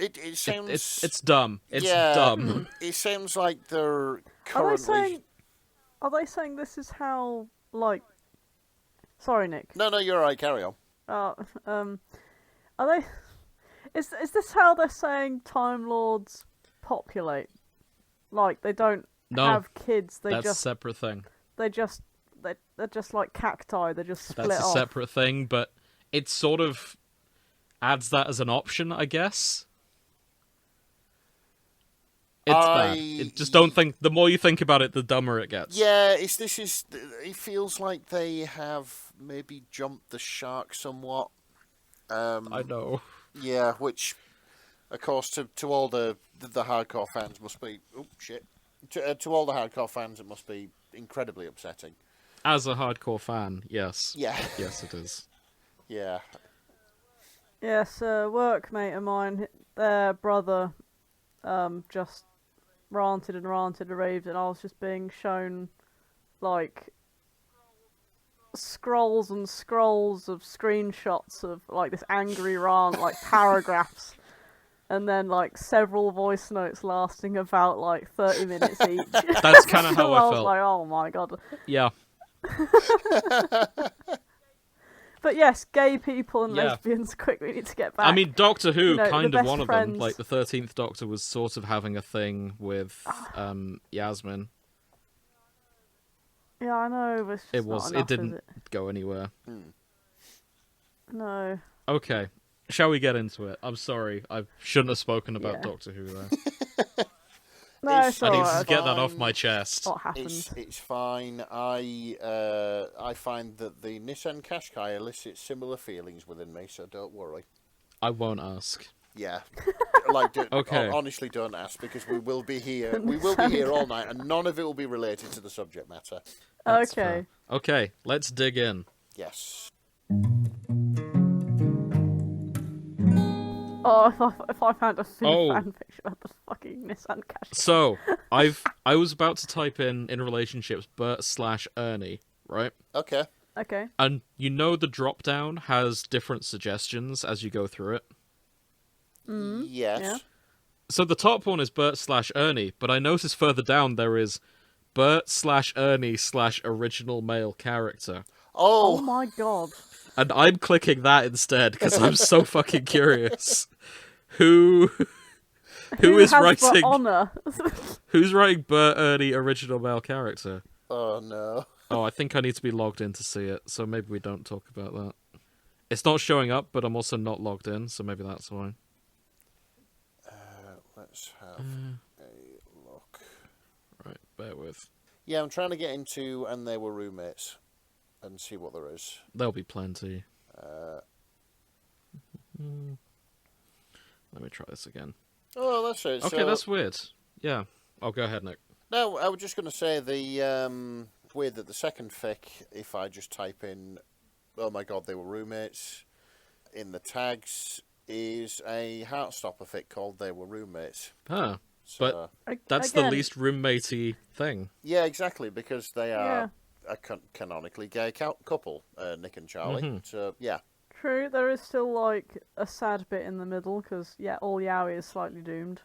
It sounds... It's dumb. It's dumb. It sounds like they're currently... Are they saying this is how, like... Sorry, Nick. No, you're right, carry on. Are they... Is this how they're saying Time Lords populate? Like, they don't have kids, that's a separate thing. They're just like cacti, they just split off. That's a separate thing, but it sort of adds that as an option, I guess. It's bad. Just don't think. The more you think about it, the dumber it gets. Yeah, it feels like they have maybe jumped the shark somewhat. I know. Yeah, which, of course, to all the hardcore fans must be... Oh, shit. To all the hardcore fans, it must be incredibly upsetting. As a hardcore fan, yes. Yeah. Yes, it is. Yeah. Yes, a workmate of mine, their brother, just ranted and raved, and I was just being shown, like, scrolls and scrolls of screenshots of, like, this angry rant, like, paragraphs, and then, like, several voice notes lasting about, like, 30 minutes each. That's kind of how So I I was felt. like, oh my god. Yeah. But yes, gay people and lesbians, quick, we need to get back. I mean, Doctor Who, the kind of best one of friends. them. Like, the 13th Doctor was sort of having a thing with Yasmin. Yeah, I know, but it's just It didn't go anywhere. No. Okay. Shall we get into it? I'm sorry. I shouldn't have spoken about Doctor Who there. No, it's I need alright. to get that off my chest. What happened? It's fine. I find that the Nissan Qashqai elicits similar feelings within me, so don't worry. I won't ask. Yeah. Like, Okay. Honestly, don't ask, because we will be here. We will be here all night, and none of it will be related to the subject matter. That's Okay. fair. Okay, let's dig in. Yes. Oh, if I found a fanfiction about the fucking Nissan Qashqai. So, I was about to type in relationships Bert/Ernie, right? Okay. Okay. And you know the drop down has different suggestions as you go through it. Yes. Yeah. So the top one is Bert/Ernie, but I noticed further down there is Bert/Ernie/original male character. Oh Oh, my god. And I'm clicking that instead because I'm so fucking curious. Who is has writing? the honor? Who's writing Bert/Ernie original male character? oh no. Oh, I think I need to be logged in to see it, so maybe we don't talk about that. It's not showing up, but I'm also not logged in, so maybe that's why. Let's have a look. Right, bear with. Yeah, I'm trying to get into And They Were Roommates and see what there is. There'll be plenty. Let me try this again. Oh, that's it. Okay, So, that's weird. Yeah. Oh, go ahead, Nick. no, I was just going to say weird that the second fic, if I just type in, oh my god, they were roommates, in the tags, is a Heartstopper fic called They Were Roommates. Huh. So, but that's again, the least roommate-y thing. yeah, exactly, because they are a canonically gay couple, Nick and Charlie. Mm-hmm. So, yeah. True, there is still, like, a sad bit in the middle, because, all yaoi is slightly doomed.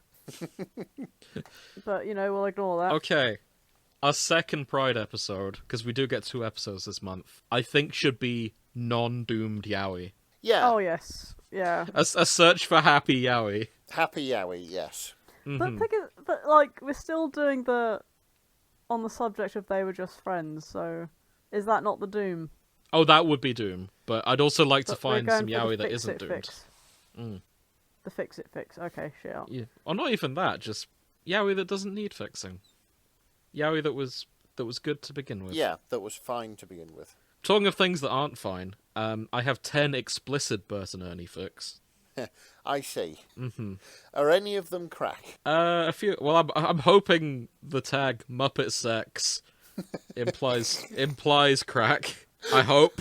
But, we'll ignore that. Okay. Our second Pride episode, because we do get 2 episodes this month, I think should be non-doomed yaoi. Yeah. Oh, yes. Yeah. A search for happy yaoi. Happy yaoi, yes. Mm-hmm. But we're still doing on the subject of they were just friends, so is that not the doom? Oh, that would be doom. But I'd also like to But we're find going some for the yaoi that fix isn't it doomed. fix. The fix it fix. Okay, shit. Yeah. Or not even that, just yaoi that doesn't need fixing. Yaoi that was good to begin with. Yeah, that was fine to begin with. Talking of things that aren't fine, I have 10 explicit Bert and Ernie fics. I see. Mm-hmm. Are any of them crack? A few. Well, I'm hoping the tag Muppet sex implies crack. I hope.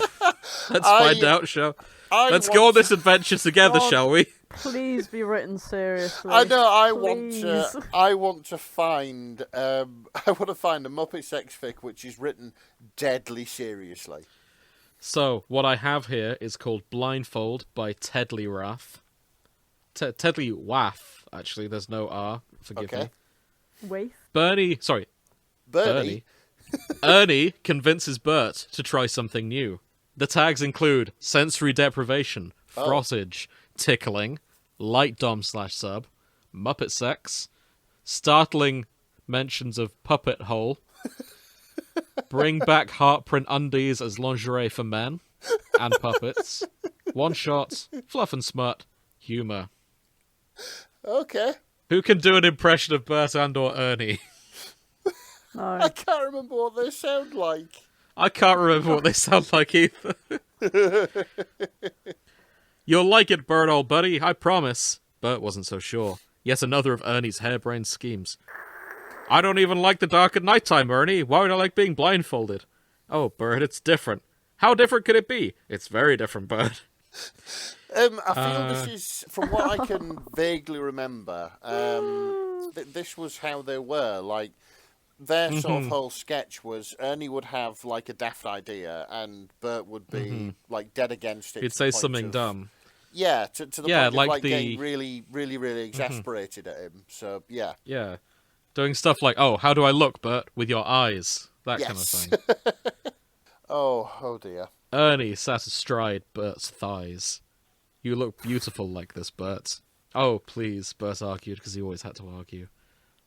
Let's find out, Let's go on this adventure together, shall we? Please be written seriously. I know. I Please. want to find. I want to find a Muppet sex fic which is written deadly seriously. So what I have here is called Blindfold by Tedley Rath. Tedley Waff. Actually, there's no R. Forgive me. Waif. Bernie. Ernie convinces Bert to try something new. The tags include sensory deprivation, frottage, tickling, light dom/sub, Muppet sex, startling mentions of puppet hole, bring back heartprint undies as lingerie for men and puppets, one shot, fluff and smut, humor. Okay. Who can do an impression of Bert and/or Ernie? No. I can't remember what they sound like. I can't remember what they sound like either. You'll like it, Bert, old buddy, I promise. Bert wasn't so sure. Yet another of Ernie's harebrained schemes. I don't even like the dark at nighttime, Ernie. Why would I like being blindfolded? Oh, Bert, it's different. How different could it be? It's very different, Bert. I feel this is, from what I can vaguely remember, this was how they were. Like, their sort of whole sketch was Ernie would have, like, a daft idea, and Bert would be, like, dead against it. He'd say something dumb. Yeah, to the point of, like getting really, really, really exasperated at him. So, yeah. Yeah. Doing stuff like, oh, how do I look, Bert? With your eyes. That kind of thing. Oh dear. Ernie sat astride Bert's thighs. You look beautiful like this, Bert. Oh, please, Bert argued, because he always had to argue.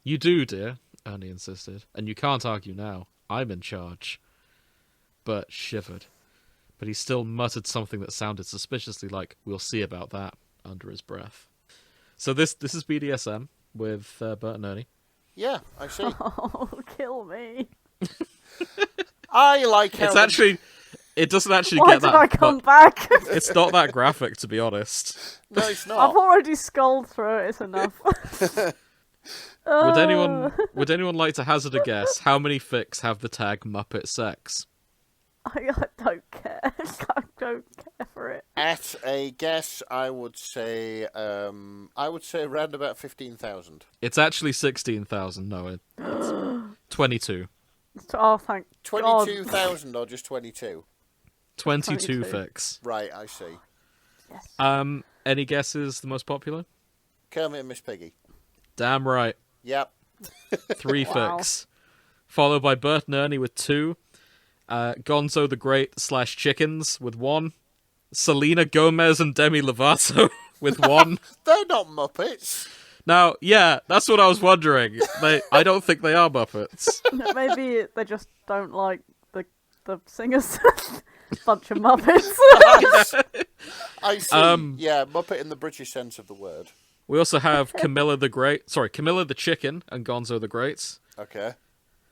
You do, dear, Ernie insisted. And you can't argue now. I'm in charge. Bert shivered. But he still muttered something that sounded suspiciously like, we'll see about that, under his breath. So this is BDSM with Bert and Ernie. Yeah, I see. Oh, kill me. I like how... It doesn't actually Why get that... did I come back? It's not that graphic, to be honest. No, it's not. I've already sculled through it, it's enough. Would anyone like to hazard a guess? How many fics have the tag Muppet sex? I don't care. I don't care for it. At a guess, I would say around about 15,000. It's actually 16,000. No, it's 22. Oh, thank 22,000 or just 22? 22 fics. Right, I see. Yes. Any guesses the most popular? Kermit and Miss Piggy. Damn right. Yep. 3 Wow. fics. Followed by Bert and Ernie with 2. Gonzo the Great / Chickens with 1. Selena Gomez and Demi Lovato with 1. They're not Muppets. Now, yeah, that's what I was wondering. I don't think they are Muppets. Maybe they just don't like the singers. Bunch of Muppets. I see. Yeah, Muppet in the British sense of the word. We also have Camilla the Chicken and Gonzo the Great. Okay.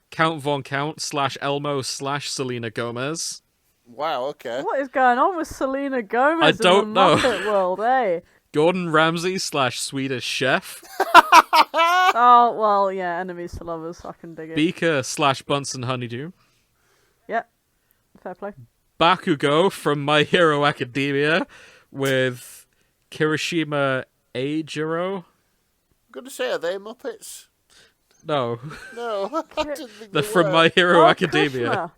Count Von Count / Elmo / Selena Gomez. Wow, okay. What is going on with Selena Gomez I don't in the know. Muppet world, eh? Gordon Ramsay / Swedish Chef. Oh, well, yeah, enemies to lovers, I can dig it. Beaker / Bunsen Honeydew. Fair play. Bakugo from My Hero Academia with Kirishima Eijiro. I'm going to say, are they Muppets? No, No, I didn't think they're they from were. My Hero Oh, Academia. Krishna.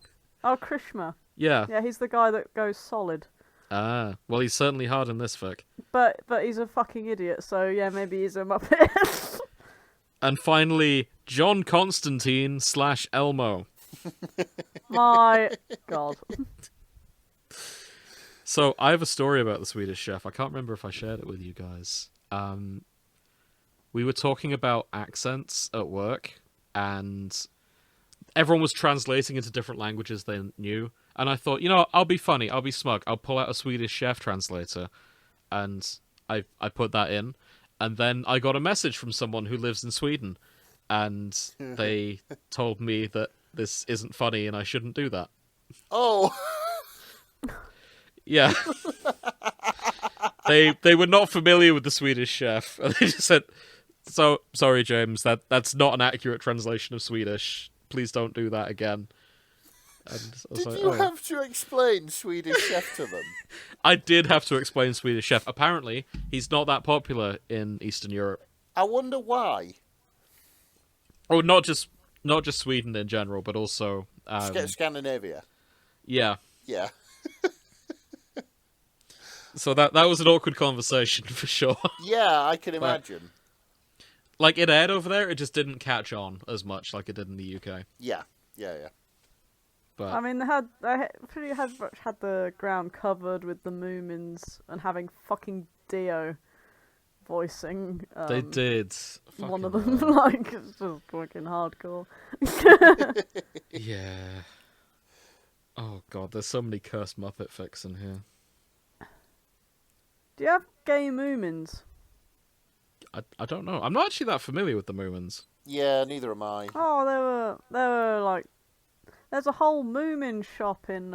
Oh, Krishna. Yeah. Yeah, he's the guy that goes solid. Ah, well, he's certainly hard in this fic. But he's a fucking idiot, so yeah, maybe he's a Muppet. And finally, John Constantine / Elmo. My God. So I have a story about the Swedish Chef. I can't remember if I shared it with you guys. We were talking about accents at work, and everyone was translating into different languages they knew. And I thought, I'll be funny, I'll be smug, I'll pull out a Swedish Chef translator. And I put that in. And then I got a message from someone who lives in Sweden. And they told me that this isn't funny and I shouldn't do that. Oh! Yeah. They were not familiar with the Swedish Chef. And they just said, "So sorry, James, that's not an accurate translation of Swedish. Please don't do that again." And I was Did you have to explain Swedish Chef to them? I did have to explain Swedish Chef. Apparently, he's not that popular in Eastern Europe. I wonder why. Oh, not just Sweden in general, but also Scandinavia. Yeah. Yeah. So that was an awkward conversation for sure. Yeah, I can imagine. Like, it aired over there, it just didn't catch on as much like it did in the UK. Yeah. But I mean, they pretty much had the ground covered with the Moomins and having fucking Dio voicing. they did. One of Fucking them, like, it's just fucking hardcore. Yeah. Oh god, there's so many cursed Muppet fics in here. Do you have gay Moomins? I don't know. I'm not actually that familiar with the Moomins. Yeah, neither am I. Oh, they were like. There's a whole Moomin shop in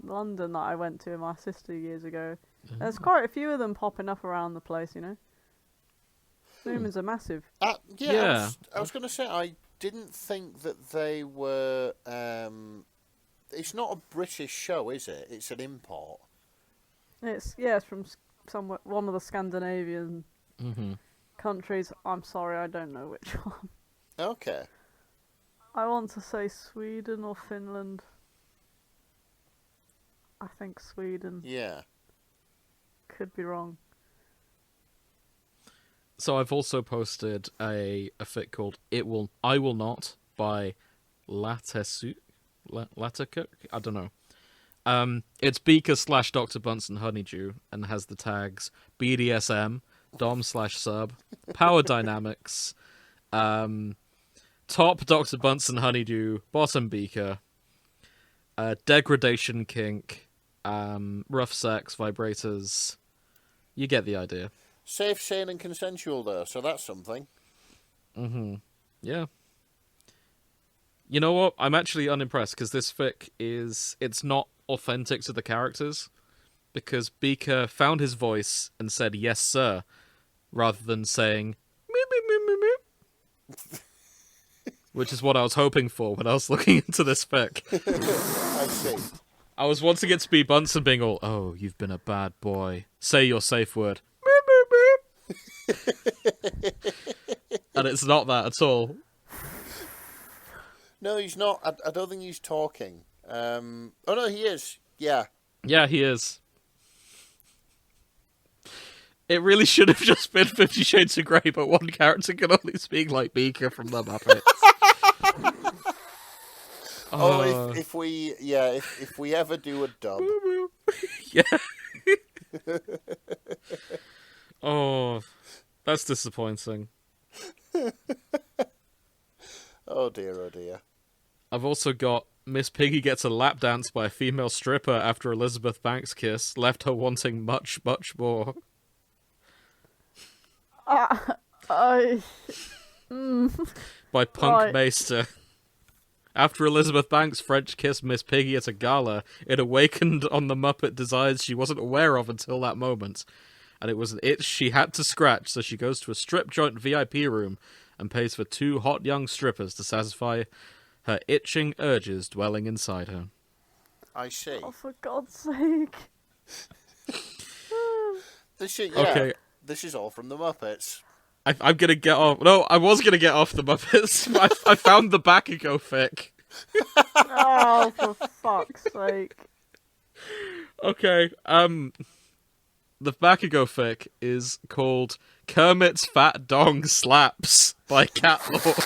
London that I went to with my sister years ago. There's quite a few of them popping up around the place, Moomins are massive. Yeah. I was going to say, I didn't think that they were... it's not a British show, is it? It's an import. It's from somewhere, one of the Scandinavian countries. I'm sorry, I don't know which one. Okay. I want to say Sweden or Finland. I think Sweden. Yeah. Could be wrong. So I've also posted a fic called I Will Not by Latekuk? I don't know. It's Beaker / Dr. Bunsen Honeydew and has the tags BDSM, Dom/sub, Power Dynamics, Top Dr. Bunsen Honeydew, Bottom Beaker, Degradation Kink, Rough Sex, Vibrators. You get the idea. Safe, sane, and consensual, though, so that's something. Yeah. You know what? I'm actually unimpressed, because this fic it's not authentic to the characters, because Beaker found his voice and said, "Yes, sir," rather than saying, "Meep, meep, meep, meep, meep." Which is what I was hoping for when I was looking into this fic. I see. I was wanting it to be Bunsen being all, "Oh, you've been a bad boy. Say your safe word." And it's not that at all. No, he's not. I don't think he's talking. Oh, no, he is. Yeah. Yeah, he is. It really should have just been 50 Shades of Grey, but one character can only speak like Beaker from the Muppets. If we ever do a dub. Yeah. Oh, that's disappointing. Oh dear. I've also got Miss Piggy gets a lap dance by a female stripper after Elizabeth Banks' kiss left her wanting much, much more. By Punk Right. Meister. After Elizabeth Banks' French kissed Miss Piggy at a gala, it awakened on the Muppet desires she wasn't aware of until that moment. And it was an itch she had to scratch, so she goes to a strip joint VIP room and pays for 2 hot young strippers to satisfy her itching urges dwelling inside her. I see. Oh, for God's sake. Okay. This is all from the Muppets. I'm gonna get off. No, I was gonna get off the Muppets. I found the Bakugo fic. Oh, for fuck's sake. Okay, the Bakugo fic is called Kermit's Fat Dong Slaps by Cat Lord.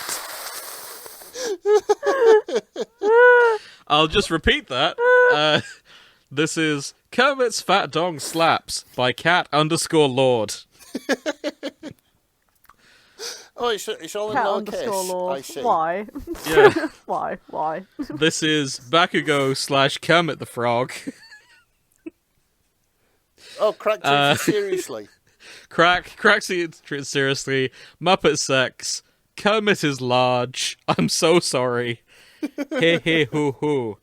I'll just repeat that. This is Kermit's Fat Dong Slaps by Cat_Lord. Oh, it's all in Cat_Lord. lowercase. I see. Why? Yeah. Why? This is Bakugo / Kermit the Frog. Oh, Crack takes it seriously. Crack treated seriously. Muppet sex. Kermit is large. I'm so sorry. He hoo hoo.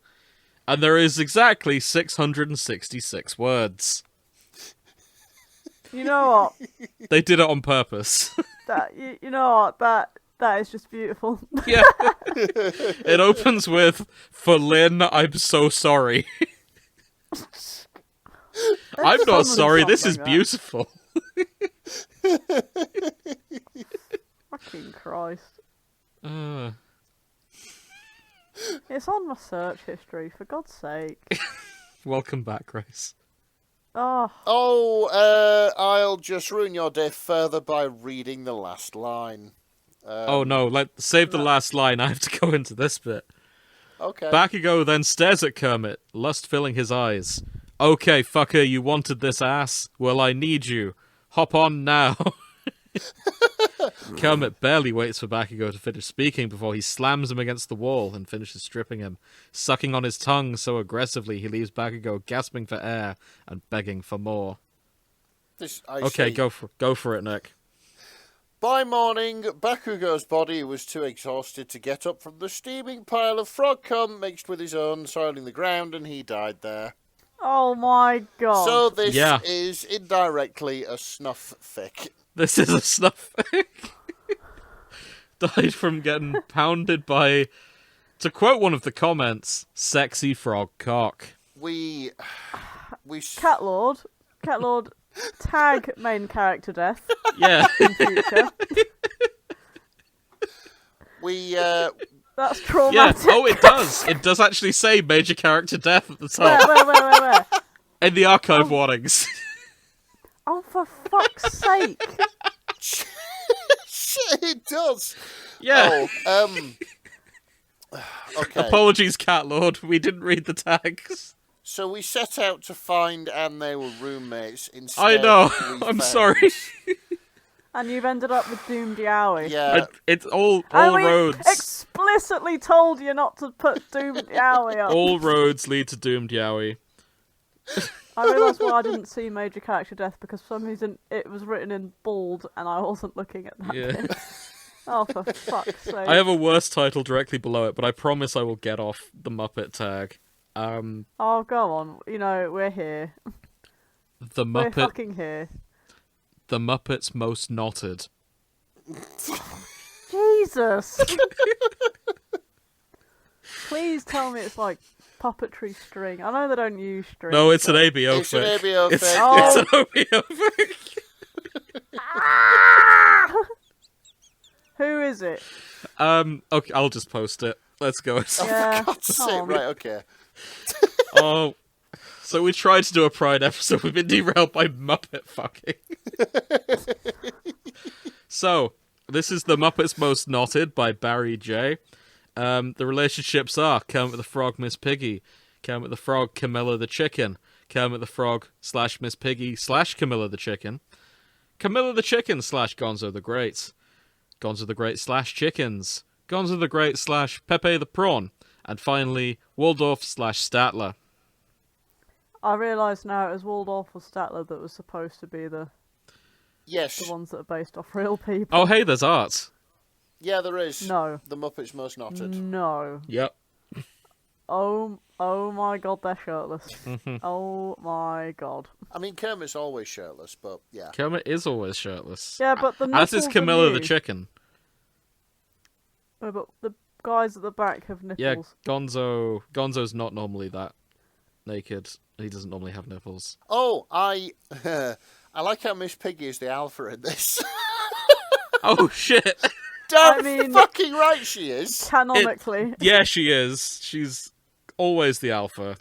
And there is exactly 666 words. You know what? They did it on purpose. You know what? That is just beautiful. Yeah. It opens with, "For Lynn, I'm so sorry." I'm not sorry, this is beautiful. Fucking Christ. It's on my search history, for God's sake. Welcome back, Grace. Oh, I'll just ruin your day further by reading the last line. Oh no, save the last line, I have to go into this bit. Okay. Bakugo then stares at Kermit, lust filling his eyes. "Okay, fucker, you wanted this ass? Well, I need you. Hop on now." Kermit barely waits for Bakugo to finish speaking before he slams him against the wall and finishes stripping him, sucking on his tongue so aggressively he leaves Bakugo gasping for air and begging for more. Okay, go for it, Nick. By morning, Bakugo's body was too exhausted to get up from the steaming pile of frog cum mixed with his own, soiling the ground, and he died there. oh my God. So this is indirectly a snuff fic. This is a snuff fic. Died from getting pounded by, to quote one of the comments, "sexy frog cock." We Cat Lord, tag main character death Yeah. in future. That's Yeah. traumatic. Oh, it does. It does actually say major character death at the top. Where? In the archive warnings. Oh, for fuck's sake. Shit, it does. Yeah. Okay. Apologies, Cat Lord. We didn't read the tags. So we set out to find, and they were roommates. Instead, I know. we I'm found- sorry. And you've ended up with Doomed Yowie. Yeah. It's all And we roads. explicitly told you not to put Doomed Yowie up. All roads lead to Doomed Yowie. I realised why I didn't see major character death, because for some reason it was written in bold and I wasn't looking at that Yeah. bit. Oh, for fuck's sake. I have a worse title directly below it, but I promise I will get off the Muppet tag. Oh, go on. You know, we're here. The We're Muppet. fucking here. The Muppets Most Knotted. Jesus! Please tell me it's like puppetry string. I know they don't use string. No, it's an but- ABO It's an fic. ABO It's, fic. Oh. it's an OBO fic. Ah! Who is it? Okay, I'll just post it. Let's go. Yeah. God's sake, right, okay. Oh, so we tried to do a Pride episode. We've been derailed by Muppet fucking. So, this is The Muppets Most Knotted by Barry J. The relationships are Kermit the Frog, Miss Piggy, Kermit the Frog, Camilla the Chicken, Kermit the Frog / Miss Piggy / Camilla the Chicken, Camilla the Chicken / Gonzo the Great, Gonzo the Great / Chickens, Gonzo the Great / Pepe the Prawn, and finally, Waldorf / Statler. I realise now it was Waldorf or Statler that was supposed to be the Yes. ones that are based off real people. Oh, hey, there's art. Yeah, there is. No. The Muppets Most Knotted. No. Yep. Oh my God, they're shirtless. Oh my God. I mean, Kermit's always shirtless, but yeah. Kermit is always shirtless. Yeah, but the As nipples is are Camilla the new. Chicken. Oh, but the guys at the back have Yeah, nipples. Gonzo's not normally that. naked. He doesn't normally have nipples. Oh, I like how Miss Piggy is the alpha in this. Oh, shit! Damn fucking right she is. Canonically. Yeah, she is. She's always the alpha.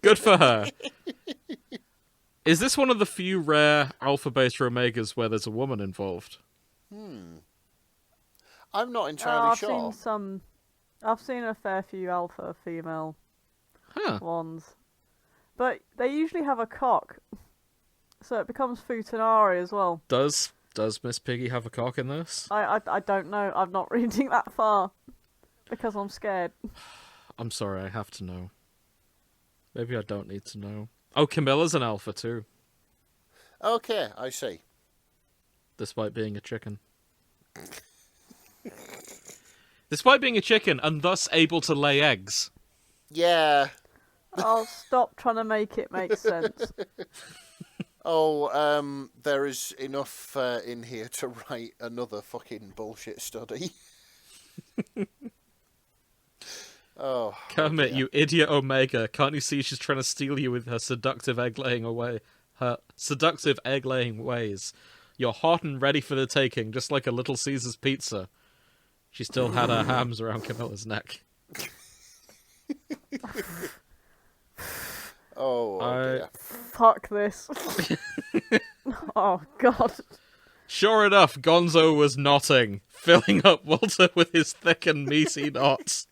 Good for her. Is this one of the few rare alpha, beta, omegas where there's a woman involved? I'm not entirely sure. I've seen a fair few alpha female ones. But they usually have a cock. So it becomes Futanari as well. Does Miss Piggy have a cock in this? I don't know. I'm not reading that far. Because I'm scared. I'm sorry, I have to know. Maybe I don't need to know. Oh, Camilla's an alpha too. Okay, I see. Despite being a chicken. Despite being a chicken and thus able to lay eggs. Yeah. I'll stop trying to make it make sense. Oh, there is enough in here to write another fucking bullshit study. Oh, Kermit, you idiot Omega. Can't you see she's trying to steal you with her seductive egg-laying ways? You're hot and ready for the taking, just like a Little Caesar's pizza. She still had her hams around Camilla's neck. Dear. Fuck this. Oh, God. Sure enough, Gonzo was knotting, filling up Walter with his thick and meaty knots.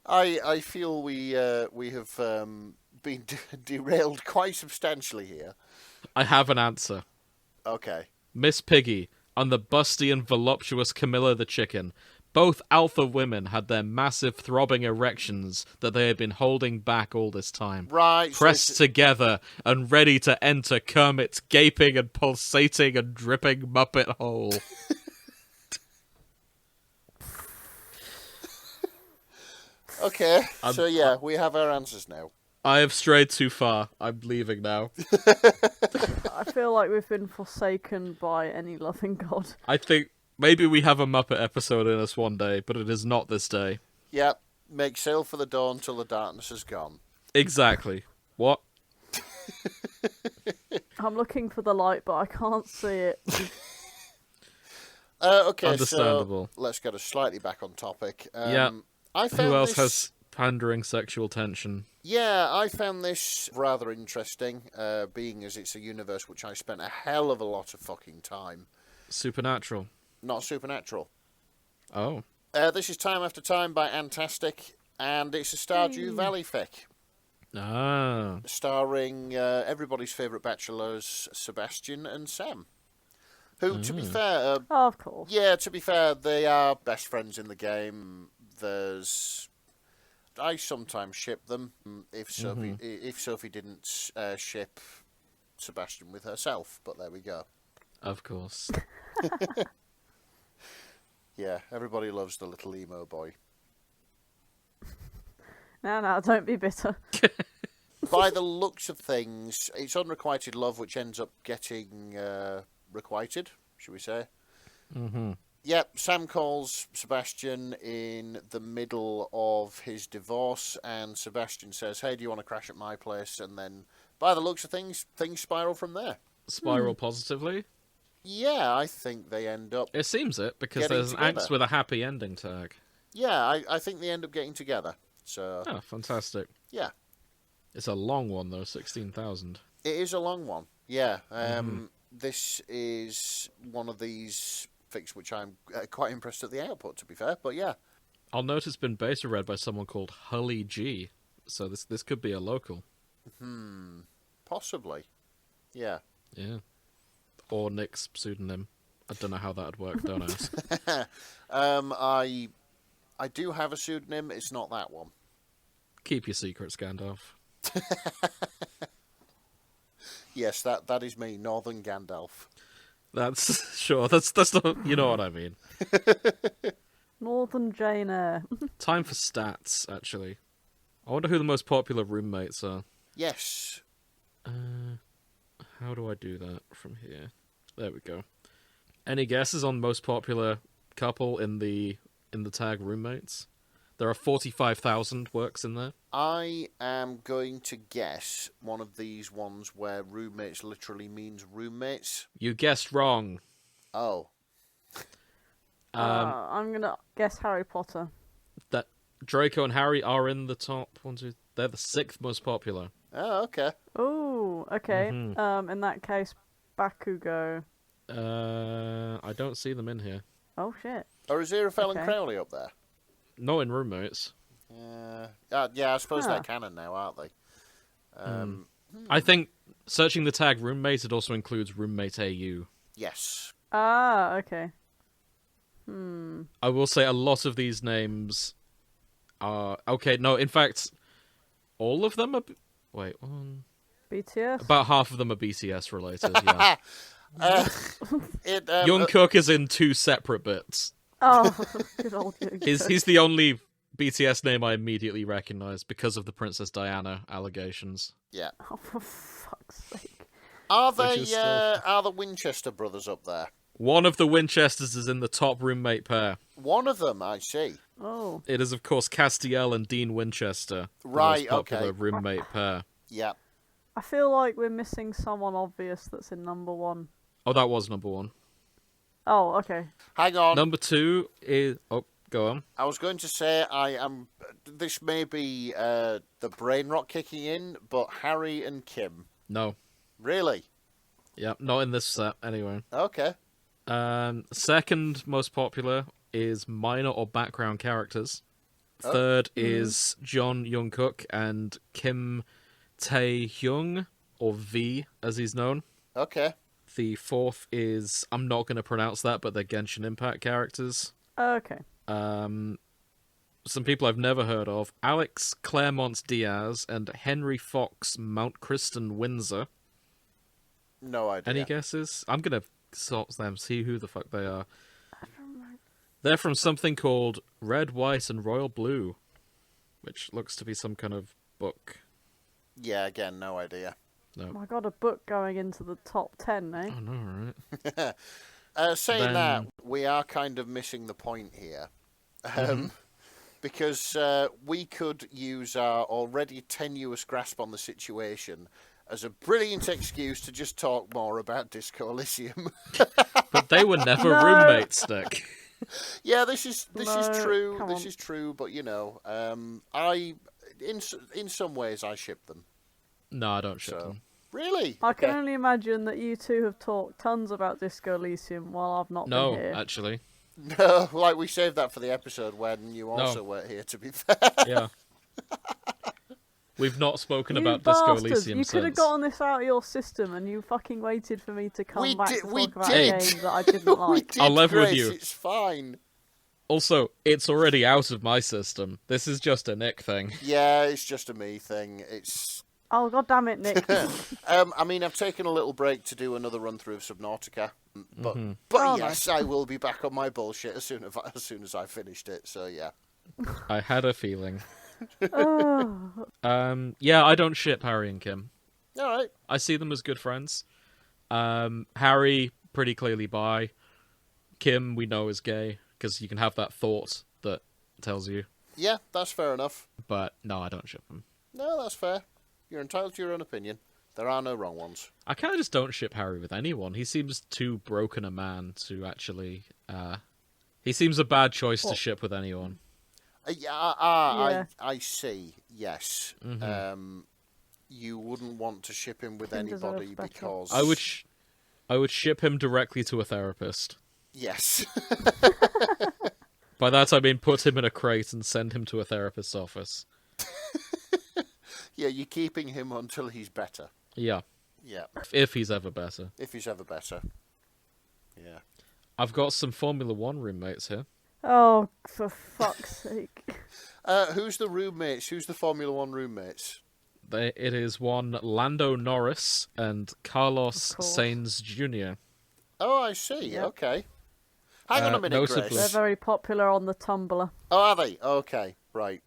I feel we have been derailed quite substantially here. I have an answer. Okay. Miss Piggy and the busty and voluptuous Camilla the chicken. Both alpha women had their massive throbbing erections that they had been holding back all this time. Right. Pressed together and ready to enter Kermit's gaping and pulsating and dripping Muppet hole. Okay, so yeah, we have our answers now. I have strayed too far. I'm leaving now. I feel like we've been forsaken by any loving god. I think maybe we have a Muppet episode in us one day, but it is not this day. Yep, make sail for the dawn till the darkness is gone. Exactly. What? I'm looking for the light, but I can't see it. Okay, understandable. So let's get us slightly back on topic. Yeah. I found Who else this... has pandering sexual tension? Yeah, I found this rather interesting, being as it's a universe which I spent a hell of a lot of fucking time. Supernatural. Not supernatural. Oh. This is Time After Time by Antastic, and it's a Stardew Valley fic. Ah. Starring everybody's favourite bachelors, Sebastian and Sam. Who, to be fair... Oh, of course. Yeah, to be fair, they are best friends in the game. I sometimes ship them if Sophie didn't ship Sebastian with herself, but there we go. Of course. Yeah, everybody loves the little emo boy. No, don't be bitter. By the looks of things, it's unrequited love which ends up getting requited, should we say. Mm-hmm. Yep, Sam calls Sebastian in the middle of his divorce, and Sebastian says, hey, do you want to crash at my place? And then, by the looks of things spiral from there. Spiral positively? Yeah, I think they end up... It seems it, because there's an angst with a happy ending tag. Yeah, I think they end up getting together. So. Oh, fantastic. Yeah. It's a long one, though, 16,000. It is a long one, yeah. This is one of these fics which I'm quite impressed at the output, to be fair, but yeah. I'll note it's been beta read by someone called Hully G, so this could be a local. Possibly. Yeah. Yeah. Or Nick's pseudonym. I don't know how that would work, don't ask. I do have a pseudonym, it's not that one. Keep your secrets, Gandalf. Yes, that is me, Northern Gandalf. That's sure. That's not. You know what I mean. Northern Jane Eyre. Time for stats. Actually, I wonder who the most popular roommates are. Yes. How do I do that from here? There we go. Any guesses on most popular couple in the tag roommates? There are 45,000 works in there. I am going to guess one of these ones where roommates literally means roommates. You guessed wrong. Oh. I'm gonna guess Harry Potter. That Draco and Harry are in the top one, two. They're the 6th most popular. Oh, okay. Oh, okay. Mhm. In that case, Bakugo. I don't see them in here. Oh shit. Or is Aziraphale and Okay. Crowley up there? Not in roommates. Yeah, I suppose Huh. they're canon now, aren't they? I think searching the tag roommate, it also includes roommate AU. Yes. Ah, okay. I will say a lot of these names are... Okay, no, in fact, all of them are... Wait, BTS. about half of them are BTS related, yeah. It, Young Cook is in 2 separate bits. Oh, good old you. He's the only BTS name I immediately recognise because of the Princess Diana allegations. Yeah. Oh, for fuck's sake. Are Which is still- the Winchester brothers up there? One of the Winchesters is in the top roommate pair. One of them, I see. Oh. It is, of course, Castiel and Dean Winchester. The Right, most popular okay. roommate pair. Yeah. I feel like we're missing someone obvious that's in number 1. Oh, that was number 1. Oh, okay. Hang on. Number 2 is... Oh, go on. I was going to say this may be the brain rot kicking in, but Harry and Kim. No. Really? Yeah, not in this set, anyway. Okay. Second most popular is minor or background characters. Third is John Young-kook and Kim Tae-hyung, or V, as he's known. Okay. The fourth is... I'm not going to pronounce that, but they're Genshin Impact characters. Okay. Some people I've never heard of. Alex Claremont Diaz and Henry Fox Mount Kristen Windsor. No idea. Any guesses? I'm going to sort them, see who the fuck they are. They're from something called Red, White, and Royal Blue, which looks to be some kind of book. Yeah, again, no idea. Oh my god, a book going into the top 10, eh? Oh, no, right? Saying Then- that, we are kind of missing the point here. Because we could use our already tenuous grasp on the situation as a brilliant excuse to just talk more about Disco Elysium. But they were never No. roommates, Nick. Yeah, this is No, true. come This on. is true, but you know, in some ways I ship them. No, I don't ship So them. really, I can Okay. only imagine that you two have talked tons about Disco Elysium while I've not No, been here. actually. No, like we saved that for the episode when you also weren't here. To be fair, Yeah. We've not spoken You about Disco bastards, Elysium you could have since. gotten this out of your system and you fucking waited for me to come We back did- to we talk about did. a game that I didn't we like. did, I'll live with Grace, you. It's fine. Also, it's already out of my system. This is just a Nick thing. Yeah, it's just a me thing. It's. Oh, god damn it, Nick. I mean, I've taken a little break to do another run through of Subnautica, but Oh, yes, I will be back on my bullshit as soon as I finished it. So yeah. I had a feeling. Oh, Yeah, I don't ship Harry and Kim. All right. I see them as good friends. Harry, pretty clearly bi. Kim, we know is gay, because you can have that thought that tells you. Yeah, that's fair enough. But no, I don't ship them. No, that's fair. You're entitled to your own opinion. There are no wrong ones. I kind of just don't ship Harry with anyone. He seems too broken a man to actually... He seems a bad choice to What? ship with anyone. Yeah. I see. Yes. You wouldn't want to ship him with Kim deserves anybody better. because I would ship him directly to a therapist. yes. By that I mean put him in a crate and send him to a therapist's office. Yeah, you're keeping him until he's better. Yeah, Yeah, if he's ever better. if he's ever better. Yeah. I've got some Formula One roommates here. oh, for fuck's sake. Who's the roommates? Who's the Formula One roommates? It is one Lando Norris and Carlos Of course. Sainz Jr. Oh, I see. Yep. Okay. Hang on a minute, notably- They're Grace. very popular on the Tumblr. Oh, are they? Okay, right.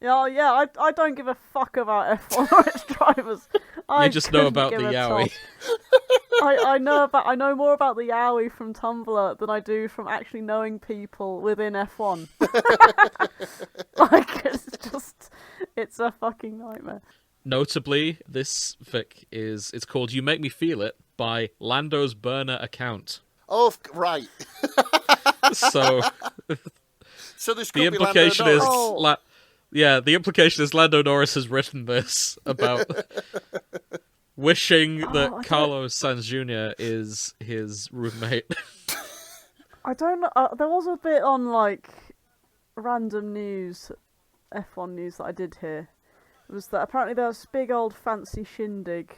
Yeah, I don't give a fuck about F1 or its drivers. I You just know couldn't about give the a Yowie. toss. I know more about the yaoi from Tumblr than I do from actually knowing people within F1. Like, it's a fucking nightmare. Notably, this fic it's called "You Make Me Feel It" by Lando's burner account. Oh, right. So, So this the could be implication Lando is, Norris. the implication is Lando Norris has written this about wishing that Carlos Sainz Jr. is his roommate. I don't know. There was a bit on like random news, F1 news that I did hear. It was that apparently there was this big old fancy shindig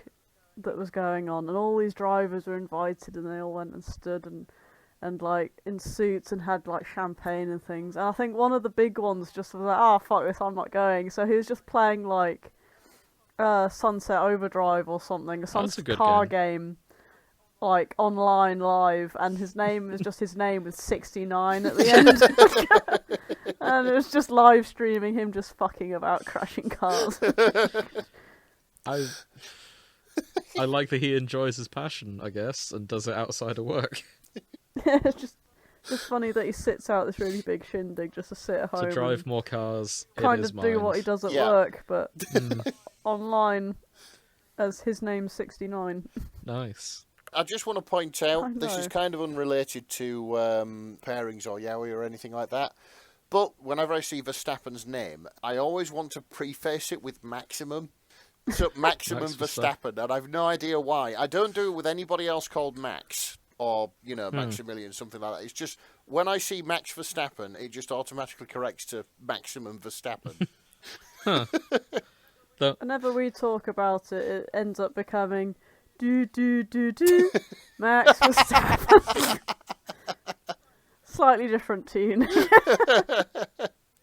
that was going on, and all these drivers were invited, and they all went and stood and like in suits and had like champagne and things. And I think one of the big ones just was like, "Oh fuck this, I'm not going." So he was just playing like Sunset Overdrive or something, some car game, like online live, and his name is just his name with 69 at the end. And it was just live streaming him just fucking about crashing cars. I like that he enjoys his passion, I guess, and does it outside of work. It's just funny that he sits out this really big shindig just to sit at home To drive more cars kind in his of mind. do what he does at work, but online as his name's 69. Nice. I just want to point out, this is kind of unrelated to pairings or yaoi or anything like that, but whenever I see Verstappen's name, I always want to preface it with maximum. So Maximum Verstappen, and I've no idea why. I don't do it with anybody else called Max, or, Maximilian, something like that. It's just, when I see Max Verstappen, it just automatically corrects to Maximum Verstappen. Whenever we talk about it, it ends up becoming do Max Verstappen. Slightly different tune.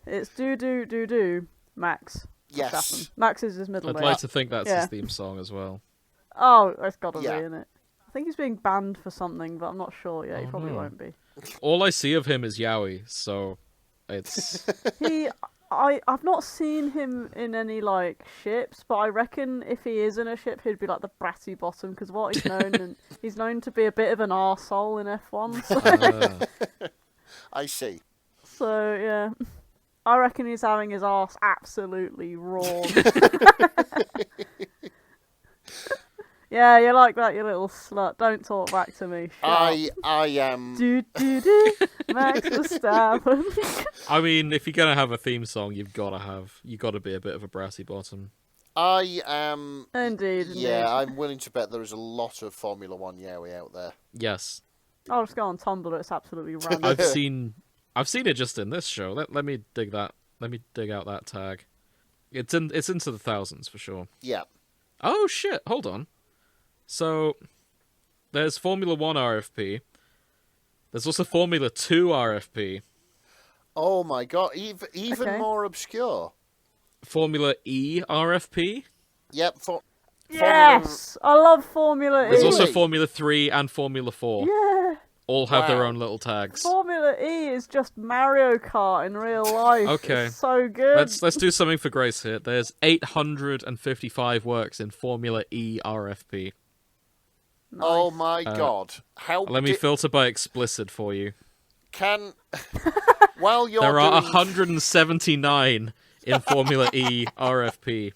It's do Max. Yes. Verstappen. Max is his middle name. I'd like to think that's his theme song as well. Oh, it's got to be, innit? I think he's being banned for something, but I'm not sure yet. He probably won't be. All I see of him is yaoi, so it's... I've not seen him in any, like, ships, but I reckon if he is in a ship, he'd be, like, the bratty bottom, because what he's known, and he's known to be a bit of an arsehole in F1. So. I see. So, yeah. I reckon he's having his arse absolutely raw. Yeah, you like that, you little slut. Don't talk back to me. I am... Do, Max Verstappen. I mean, if you're going to have a theme song, you've got to be a bit of a brassy bottom. I am... Indeed. Yeah, I'm willing to bet there is a lot of Formula 1 yaoi out there. Yes. I'll just go on Tumblr, it's absolutely random. I've seen it just in this show. Let me dig that. Let me dig out that tag. It's into the thousands for sure. Yeah. Oh shit! Hold on. So there's Formula 1 RFP. There's also Formula 2 RFP. Oh my god! Even more obscure. Formula E RFP. Yep. Yes, I love Formula E. There's also Formula 3 and Formula 4. Yeah. All have their own little tags. Formula E is just Mario Kart in real life. Okay. It's so good. Let's do something for Grace here. There's 855 works in Formula E RFP. Nice. Oh my god! Let me filter by explicit for you. While you're there are 179 in Formula E RFP.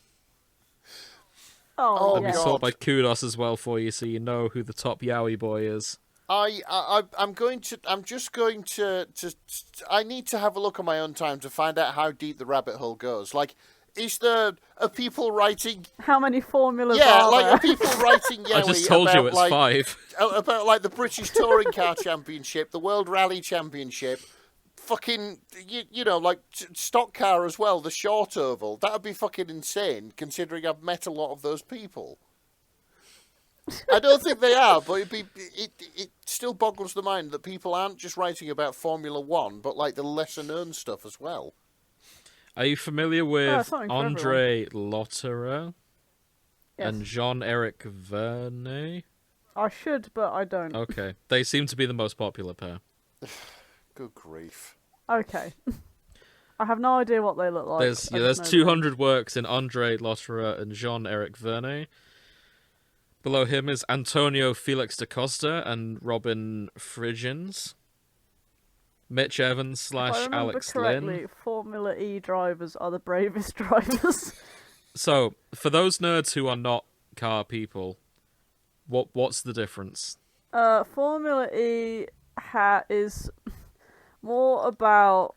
Let me sort by kudos as well for you, so you know who the top yaoi boy is. I'm just going to I need to have a look on my own time to find out how deep the rabbit hole goes. Like, are people writing... How many formulas are people writing yaoi I just told you it's like, 5. About, like, the British Touring Car Championship, the World Rally Championship, fucking, like, stock car as well, the short oval. That would be fucking insane, considering I've met a lot of those people. I don't think they are, but it still boggles the mind that people aren't just writing about Formula 1, but, like, the lesser-known stuff as well. Are you familiar with Andre Lotterer and Jean-Eric Vernet? I should, but I don't. Okay. They seem to be the most popular pair. Good grief. Okay. I have no idea what they look like. There's 200 works in Andre Lotterer and Jean-Eric Vernet. Below him is Antonio Felix da Costa and Robin Friggins. Mitch Evans If I / remember Alex correctly, Lynn. Formula E drivers are the bravest drivers. So, for those nerds who are not car people, what's the difference? Formula E is more about...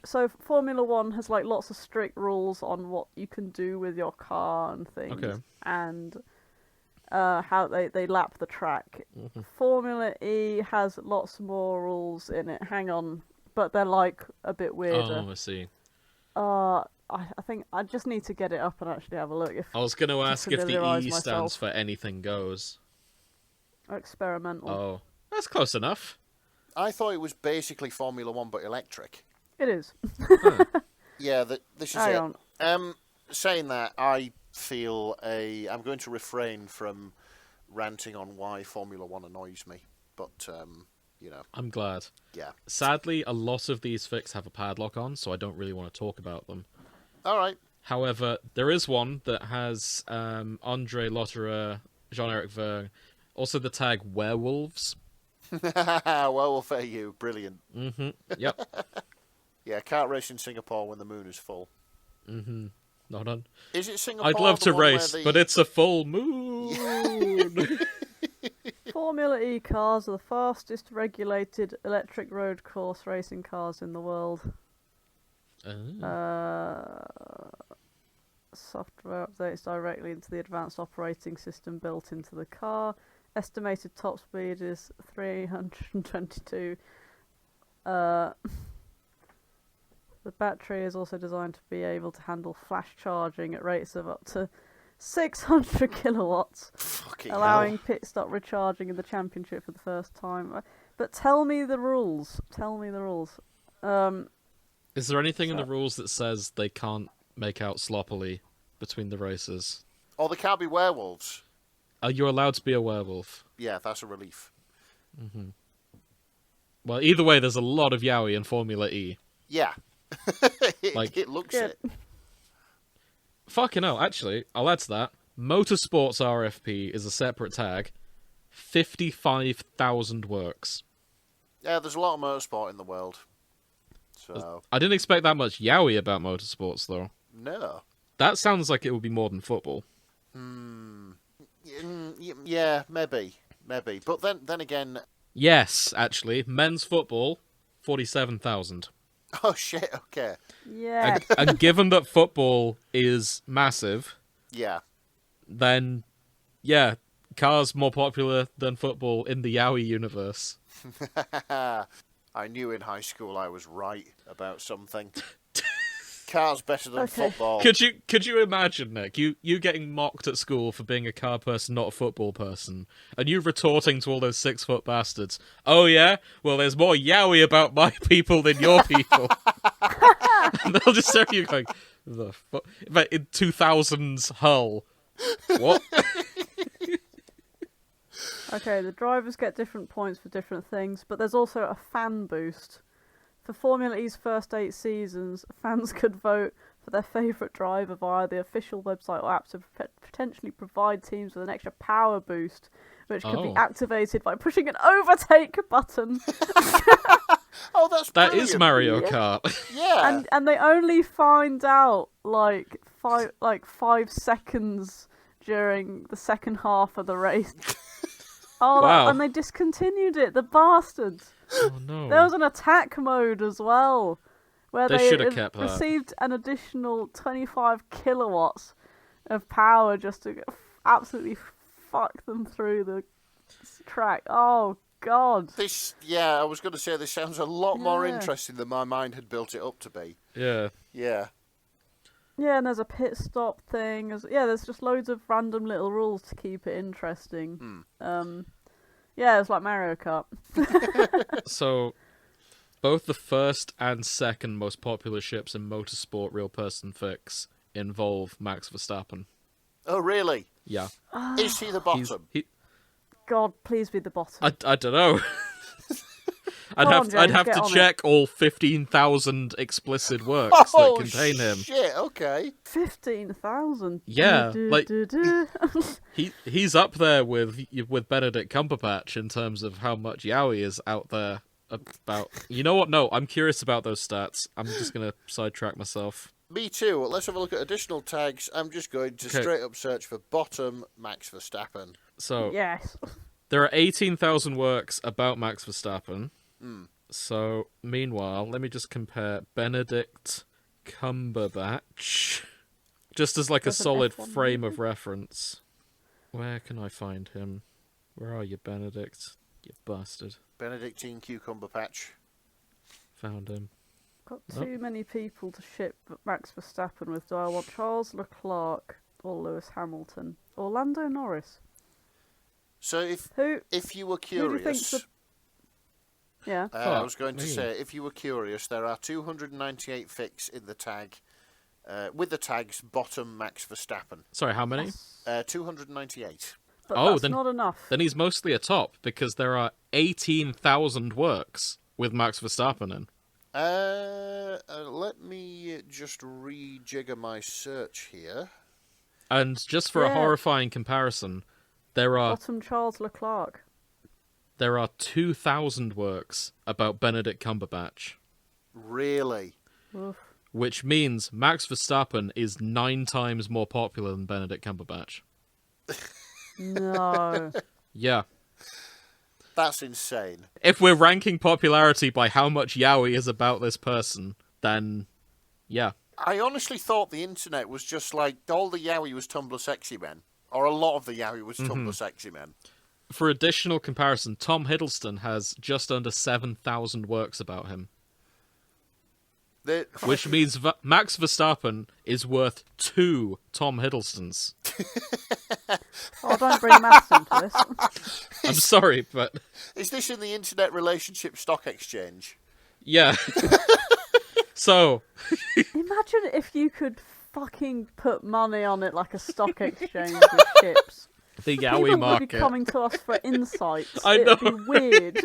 So Formula 1 has like lots of strict rules on what you can do with your car and things. Okay. And how they lap the track. Mm-hmm. Formula E has lots more rules in it. Hang on. But they're like a bit weirder. Oh, I see. I think I just need to get it up and actually have a look. I was going to ask if the E familiarise stands myself. for anything goes. Experimental. Oh, that's close enough. I thought it was basically Formula 1 but electric. It is. Yeah, this is Hang it. Saying that, I feel I'm going to refrain from ranting on why Formula 1 annoys me, but, you know. I'm glad. Yeah. Sadly, a lot of these fics have a padlock on, so I don't really want to talk about them. Alright. However, there is one that has Andre Lotterer, Jean-Eric Vergne, also the tag werewolves. Werewolf AU, brilliant. Mm-hmm, yep. Yeah, kart race in Singapore when the moon is full. Mm-hmm. Not on. Is it Singapore? I'd love the to one where race, the... but it's a full moon. Formula E cars are the fastest regulated electric road course racing cars in the world. Software updates directly into the advanced operating system built into the car. Estimated top speed is 322. The battery is also designed to be able to handle flash charging at rates of up to 600 kilowatts, Fucking allowing hell. pit stop recharging in the championship for the first time. But tell me the rules. Tell me the rules. Is there anything in the rules that says they can't make out sloppily between the races? Oh, there can't be werewolves. Are you allowed to be a werewolf? Yeah, that's a relief. Mm-hmm. Well, either way, there's a lot of yaoi in Formula E. Yeah. It looks Good. it. Fucking hell, actually, I'll add to that. Motorsports RFP is a separate tag. 55,000 works. Yeah, there's a lot of motorsport in the world. So, I didn't expect that much yaoi about motorsports, though. no. That sounds like it would be more than football. Yeah, maybe. But then again... Yes, actually, men's football, 47,000. Oh, shit, okay. Yeah. And given that football is massive, Yeah. then, yeah, cars more popular than football in the yaoi universe. I knew in high school I was right about something. Cars better than football. Could you imagine, Nick, you getting mocked at school for being a car person, not a football person, and you retorting to all those 6-foot bastards, "Oh yeah, well there's more yaoi about my people than your people," and they'll just stare at you going, "The fuck?" But in 2000s Hull, what? Okay, the drivers get different points for different things, but there's also a fan boost. For Formula E's first 8 seasons, fans could vote for their favourite driver via the official website or app to potentially provide teams with an extra power boost, which could be activated by pushing an overtake button. Oh, that's That brilliant. is Mario Kart. Yeah. And they only find out like 5 seconds during the second half of the race. Oh, Wow. and they discontinued it, the bastards. Oh no. There was an attack mode as well, where They they should have kept that. received an additional 25 kilowatts of power just to absolutely fuck them through the track. Oh, God. I was going to say this sounds a lot more Yeah. interesting than my mind had built it up to be. Yeah. Yeah. Yeah, and there's a pit stop thing. There's just loads of random little rules to keep it interesting. Yeah, it's like Mario Kart. So, both the first and second most popular ships in motorsport real person fics involve Max Verstappen. Oh, really? Yeah. Is he the bottom? He, God, please be the bottom. I don't know. I'd have to check all 15,000 explicit works that contain him. Shit, okay. 15,000. Yeah, like he's up there with Benedict Cumberbatch in terms of how much yaoi is out there about. You know what? No, I'm curious about those stats. I'm just gonna sidetrack myself. Me too. Let's have a look at additional tags. I'm just going to straight up search for bottom Max Verstappen. So yes. There are 18,000 works about Max Verstappen. Mm. So, meanwhile, let me just compare Benedict Cumberbatch. Just as like a solid frame of reference. Where can I find him? Where are you, Benedict? You bastard. Benedictine Cucumber Patch. Found him. Got too many people to ship Max Verstappen with. Do I want Charles Leclerc or Lewis Hamilton? Or Lando Norris? So if you were curious, yeah, I was going to say, if you were curious, there are 298 fics in the tag, with the tags bottom Max Verstappen. Sorry, how many? 298. But that's not enough. Then he's mostly a top because there are 18,000 works with Max Verstappen in. Let me just rejigger my search here. And just for a horrifying comparison. Bottom Charles Leclerc. There are 2,000 works about Benedict Cumberbatch. Really? Oof. Which means Max Verstappen is 9 times more popular than Benedict Cumberbatch. No. Yeah. That's insane. If we're ranking popularity by how much yaoi is about this person, then yeah. I honestly thought the internet was just like all the yaoi was Tumblr sexy men. Or a lot of the yaoi was Tumblr sexy men. For additional comparison, Tom Hiddleston has just under 7,000 works about him. Which means Max Verstappen is worth 2 Tom Hiddlestons. Oh, don't bring maths into this. I'm sorry, but... Is this in the internet relationship stock exchange? Yeah. So... Imagine if you could fucking put money on it like a stock exchange with chips. The yaoi People market. would be coming to us for insights. I know. It'd be weird.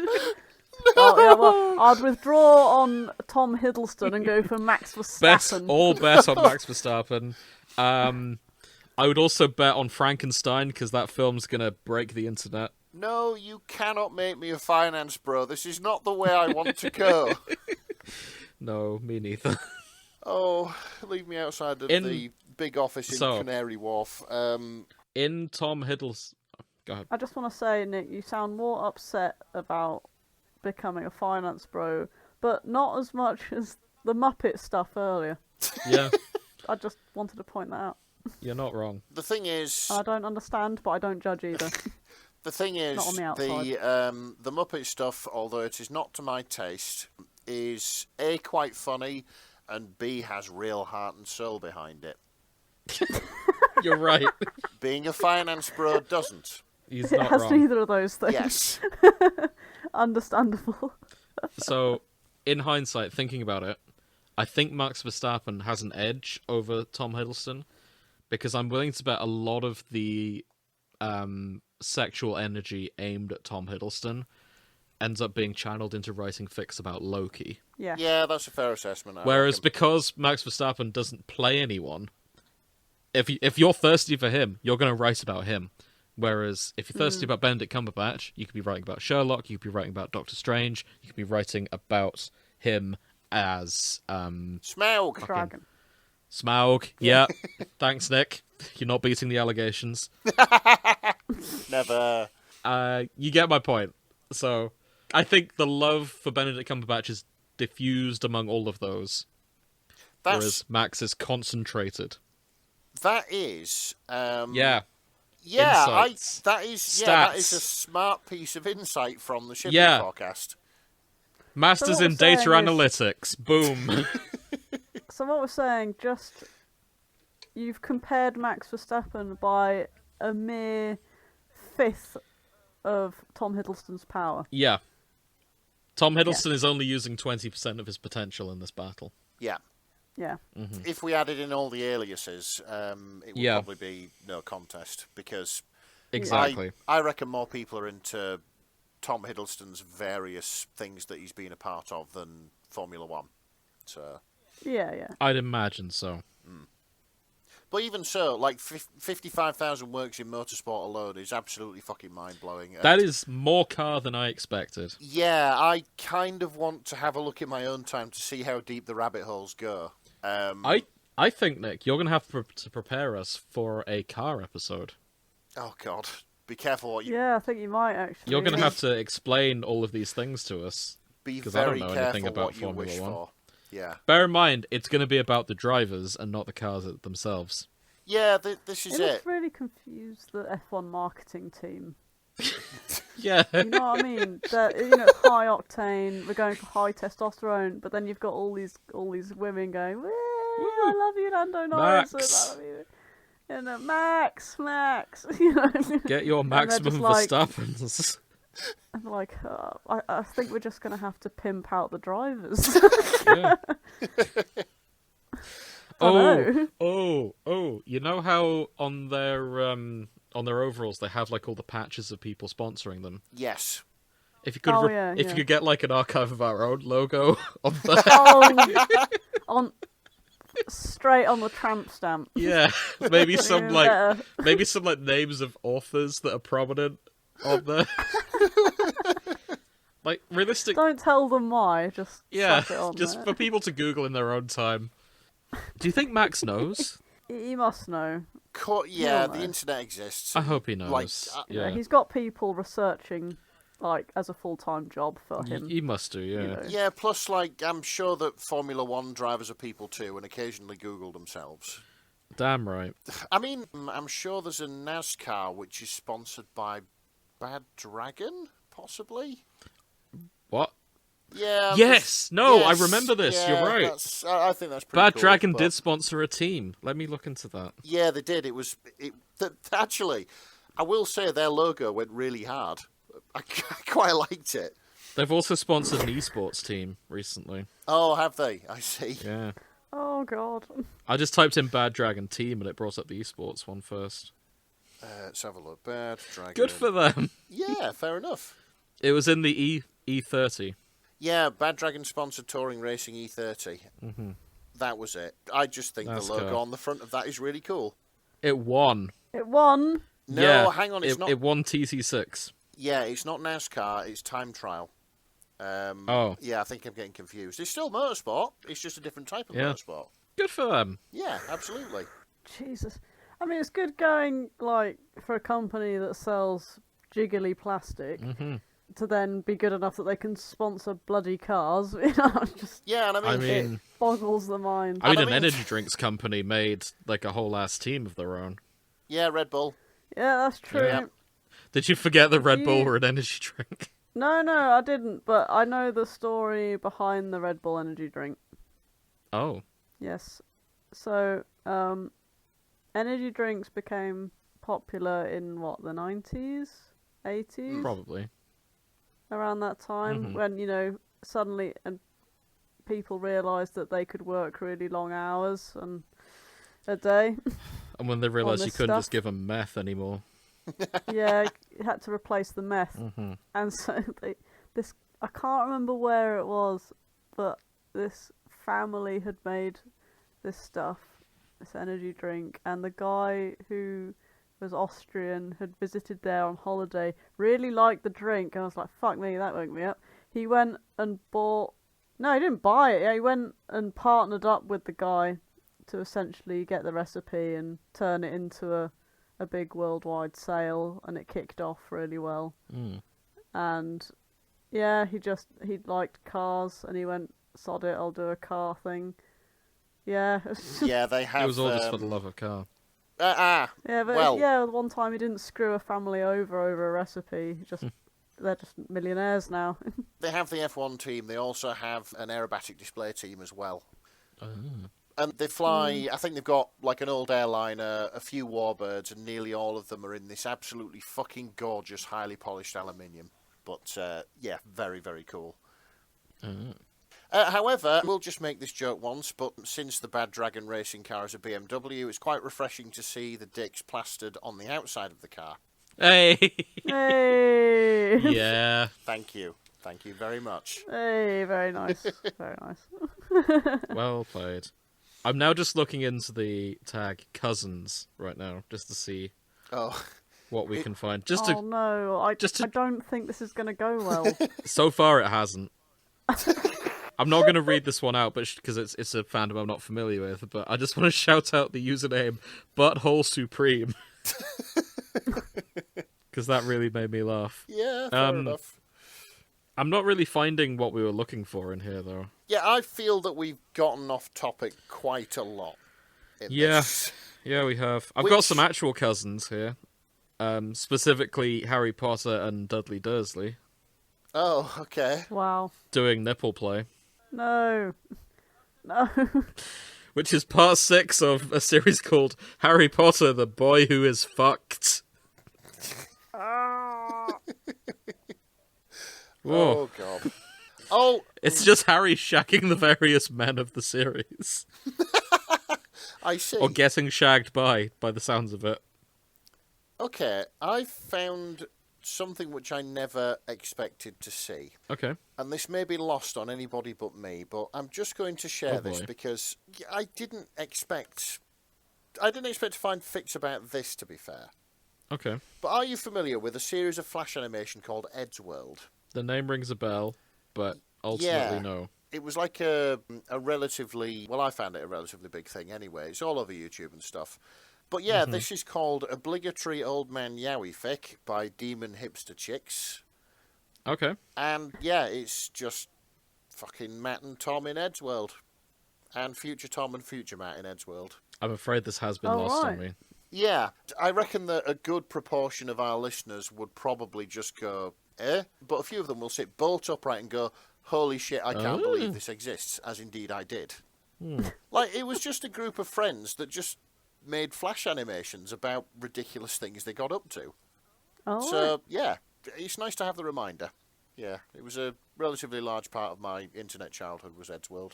Oh, yeah, well, I'd withdraw on Tom Hiddleston and go for Max Verstappen. All bet on Max Verstappen. I would also bet on Frankenstein, because that film's going to break the internet. No, you cannot make me a finance bro. This is not the way I want to go. No, me neither. Oh, leave me outside of the big office in Canary Wharf. In Tom Hiddleston... Go ahead. I just want to say, Nick, you sound more upset about becoming a finance bro, but not as much as the Muppet stuff earlier. Yeah. I just wanted to point that out. You're not wrong. The thing is... I don't understand, but I don't judge either. The thing is, not on the outside. the Muppet stuff, although it is not to my taste, is A, quite funny, and B, has real heart and soul behind it. You're right. Being a finance bro doesn't. He's it not has wrong. neither of those things. Yes. Understandable. So, in hindsight, thinking about it, I think Max Verstappen has an edge over Tom Hiddleston, because I'm willing to bet a lot of the sexual energy aimed at Tom Hiddleston ends up being channeled into writing fics about Loki. Yeah. Yeah, that's a fair assessment. Whereas because Max Verstappen doesn't play anyone, if you're thirsty for him, you're going to write about him. Whereas if you're thirsty about Benedict Cumberbatch, you could be writing about Sherlock, you could be writing about Doctor Strange, you could be writing about him as... Smaug. Dragon. Smaug, yeah. Thanks, Nick. You're not beating the allegations. Never. You get my point. So, I think the love for Benedict Cumberbatch is diffused among all of those. Whereas Max is concentrated. That is... Yeah. Yeah, Insights. that is a smart piece of insight from the ShipForecast. Masters in data analytics. Boom. So what we're saying, just you've compared Max Verstappen by a mere fifth of Tom Hiddleston's power. Yeah. Tom Hiddleston is only using 20% of his potential in this battle. Yeah. Yeah. Mm-hmm. If we added in all the aliases, it would probably be no contest, because exactly. I reckon more people are into Tom Hiddleston's various things that he's been a part of than Formula One. So. Yeah. I'd imagine so. But even so, like 55,000 works in motorsport alone is absolutely fucking mind-blowing. That is more car than I expected. Yeah, I kind of want to have a look in my own time to see how deep the rabbit holes go. I think, Nick, you're going to have to prepare us for a car episode. Oh, God. Be careful what you... Yeah, I think you might, actually. You're going to have to explain all of these things to us. Be Because I don't very know careful anything about what you Formula wish 1. for. Yeah. Bear in mind, it's going to be about the drivers and not the cars themselves. Yeah, this is It it. looks really confused, the F1 marketing team. Yeah. You know what I mean? That, high octane, we're going for high testosterone, but then you've got all these women going, "Woo, I love you, Lando Norris. Max. I love you." And Max. Get your maximum like, Verstappens. I'm like, I think we're just going to have to pimp out the drivers. Yeah. know. You know how on their overalls they have like all the patches of people sponsoring them? Yes. If you could you could get like an archive of our own logo on there. Straight on the tramp stamp. Yeah. Maybe some better. names of authors that are prominent on there. Like realistic. Don't tell them why. Just Yeah, slap it on just there. for people to Google in their own time. Do you think Max knows? He must know. Yeah, He'll the know. internet exists. I hope he knows. Like, yeah, He's got people researching, like, as a full-time job for him. he must do. Yeah. know. Yeah, plus, like, I'm sure that Formula One drivers are people too and occasionally Google themselves. Damn right. I mean, I'm sure there's a NASCAR which is sponsored by Bad Dragon, possibly? What? Yeah. Yes! No, yes, I remember this. yeah, You're right. I think that's pretty Bad cool, Dragon but- did sponsor a team. Let me look into that. Yeah, they did. Actually, I will say their logo went really hard. I quite liked it. They've also sponsored an esports team recently. Oh, have they? I see. Yeah. Oh, God. I just typed in Bad Dragon team and it brought up the esports one first. Let's have a look. Bad Dragon. Good for them. Yeah, fair enough. It was in the E30. Yeah, Bad Dragon sponsored Touring Racing E30. Mm-hmm. That was it. I just think That's the logo cool. on the front of that is really cool. It won. It won. No, Yeah, hang on, it's not. It won TT6. Yeah, it's not NASCAR. It's time trial. Oh. Yeah, I think I'm getting confused. It's still motorsport. It's just a different type of Yeah. motorsport. Good for them. Yeah, absolutely. Jesus. I mean, it's good going, like, for a company that sells jiggly plastic Mm-hmm. to then be good enough that they can sponsor bloody cars. Just Yeah, and I mean, it boggles the mind. an mean- energy drinks company made like a whole ass team of their own. yeah, Red Bull. Yeah, that's true. Yeah. Did you forget that Red Bull You- were an energy drink? No, I didn't, but I know the story behind the Red Bull energy drink. Oh. Yes. So, energy drinks became popular in, what, the 90s? 80s? Probably. Around that time, Mhm. when, suddenly people realised that they could work really long hours and a day. And when they realised you this couldn't just stuff. give them meth anymore. Yeah, you had to replace the meth. Mm-hmm. And so I can't remember where it was, but this family had made this stuff, this energy drink, and the guy who was Austrian had visited there on holiday, really liked the drink, and I was like, fuck me, that woke me up. He went and bought... No, he didn't buy it. Yeah, he went and partnered up with the guy to essentially get the recipe and turn it into a big worldwide sale, and it kicked off really well. Mm. And yeah, he liked cars, and he went, sod it, I'll do a car thing. Yeah. Yeah, they have. It was all just for the love of car. Yeah, but well, one time he didn't screw a family over a recipe. They're just millionaires now. they have the F1 team. They also have an aerobatic display team as well. Oh. And they fly, I think they've got like an old airliner, a few warbirds, and nearly all of them are in this absolutely fucking gorgeous, highly polished aluminium. But yeah, very, very cool. Oh. However, we'll just make this joke once, but since the Bad Dragon racing car is a BMW, it's quite refreshing to see the dicks plastered on the outside of the car. Hey! Hey! Yeah. Thank you very much. Hey, very nice. Very nice. Well played. I'm now just looking into the tag cousins right now, just to see Oh, what we can find. Oh no, I don't think this is going to go well. So far, it hasn't. I'm not going to read this one out, but because it's a fandom I'm not familiar with. But I just want to shout out the username Butthole Supreme because that really made me laugh. yeah, fair enough. I'm not really finding what we were looking for in here, though. Yeah, I feel that we've gotten off topic quite a lot. This. Yeah, we have. I've got some actual cousins here. Specifically Harry Potter and Dudley Dursley. Oh, okay. Wow. Doing nipple play. No. No. Which is part 6 of a series called Harry Potter, the Boy Who Is Fucked. Oh, God. Oh! It's just Harry shacking the various men of the series. I see. Or getting shagged by the sounds of it. Okay, I found something which I never expected to see. Okay. And this may be lost on anybody but me, but I'm just going to share this because I didn't expect to find fics about this, to be fair. Okay. But are you familiar with a series of Flash animation called Eddsworld? The name rings a bell, but ultimately no. It was like a relatively... Well, I found it a relatively big thing anyway. It's all over YouTube and stuff. But yeah, this is called Obligatory Old Man Yowie Fic by Demon Hipster Chicks. Okay. And yeah, it's just fucking Matt and Tom in Eddsworld. And future Tom and future Matt in Eddsworld. I'm afraid this has been lost on me. Yeah, I reckon that a good proportion of our listeners would probably just go, eh? But a few of them will sit bolt upright and go, holy shit, I can't believe this exists, as indeed I did. Like, it was just a group of friends that just made Flash animations about ridiculous things they got up to. Oh. So, yeah, it's nice to have the reminder. Yeah, it was a relatively large part of my internet childhood was Eddsworld.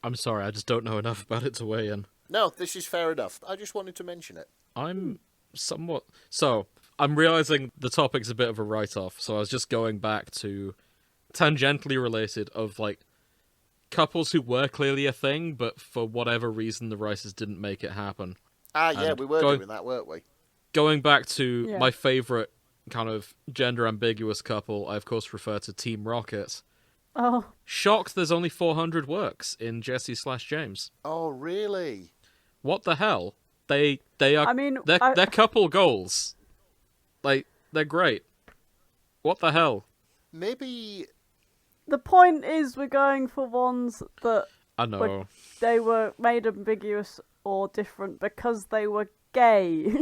I'm sorry, I just don't know enough about it to weigh in. No, this is fair enough. I just wanted to mention it. I'm somewhat... So, I'm realising the topic's a bit of a write-off, so I was just going back to tangentially related of, like, couples who were clearly a thing, but for whatever reason the writers didn't make it happen. Ah, yeah, we were doing that, weren't we? Going back to my favourite kind of gender-ambiguous couple, I of course refer to Team Rocket. Oh. Shocked there's only 400 works in Jesse/James. Oh, really? What the hell? They are... I mean, they're couple goals. Like, they're great. What the hell? Maybe... The point is we're going for ones that I know. They were made ambiguous or different because they were gay.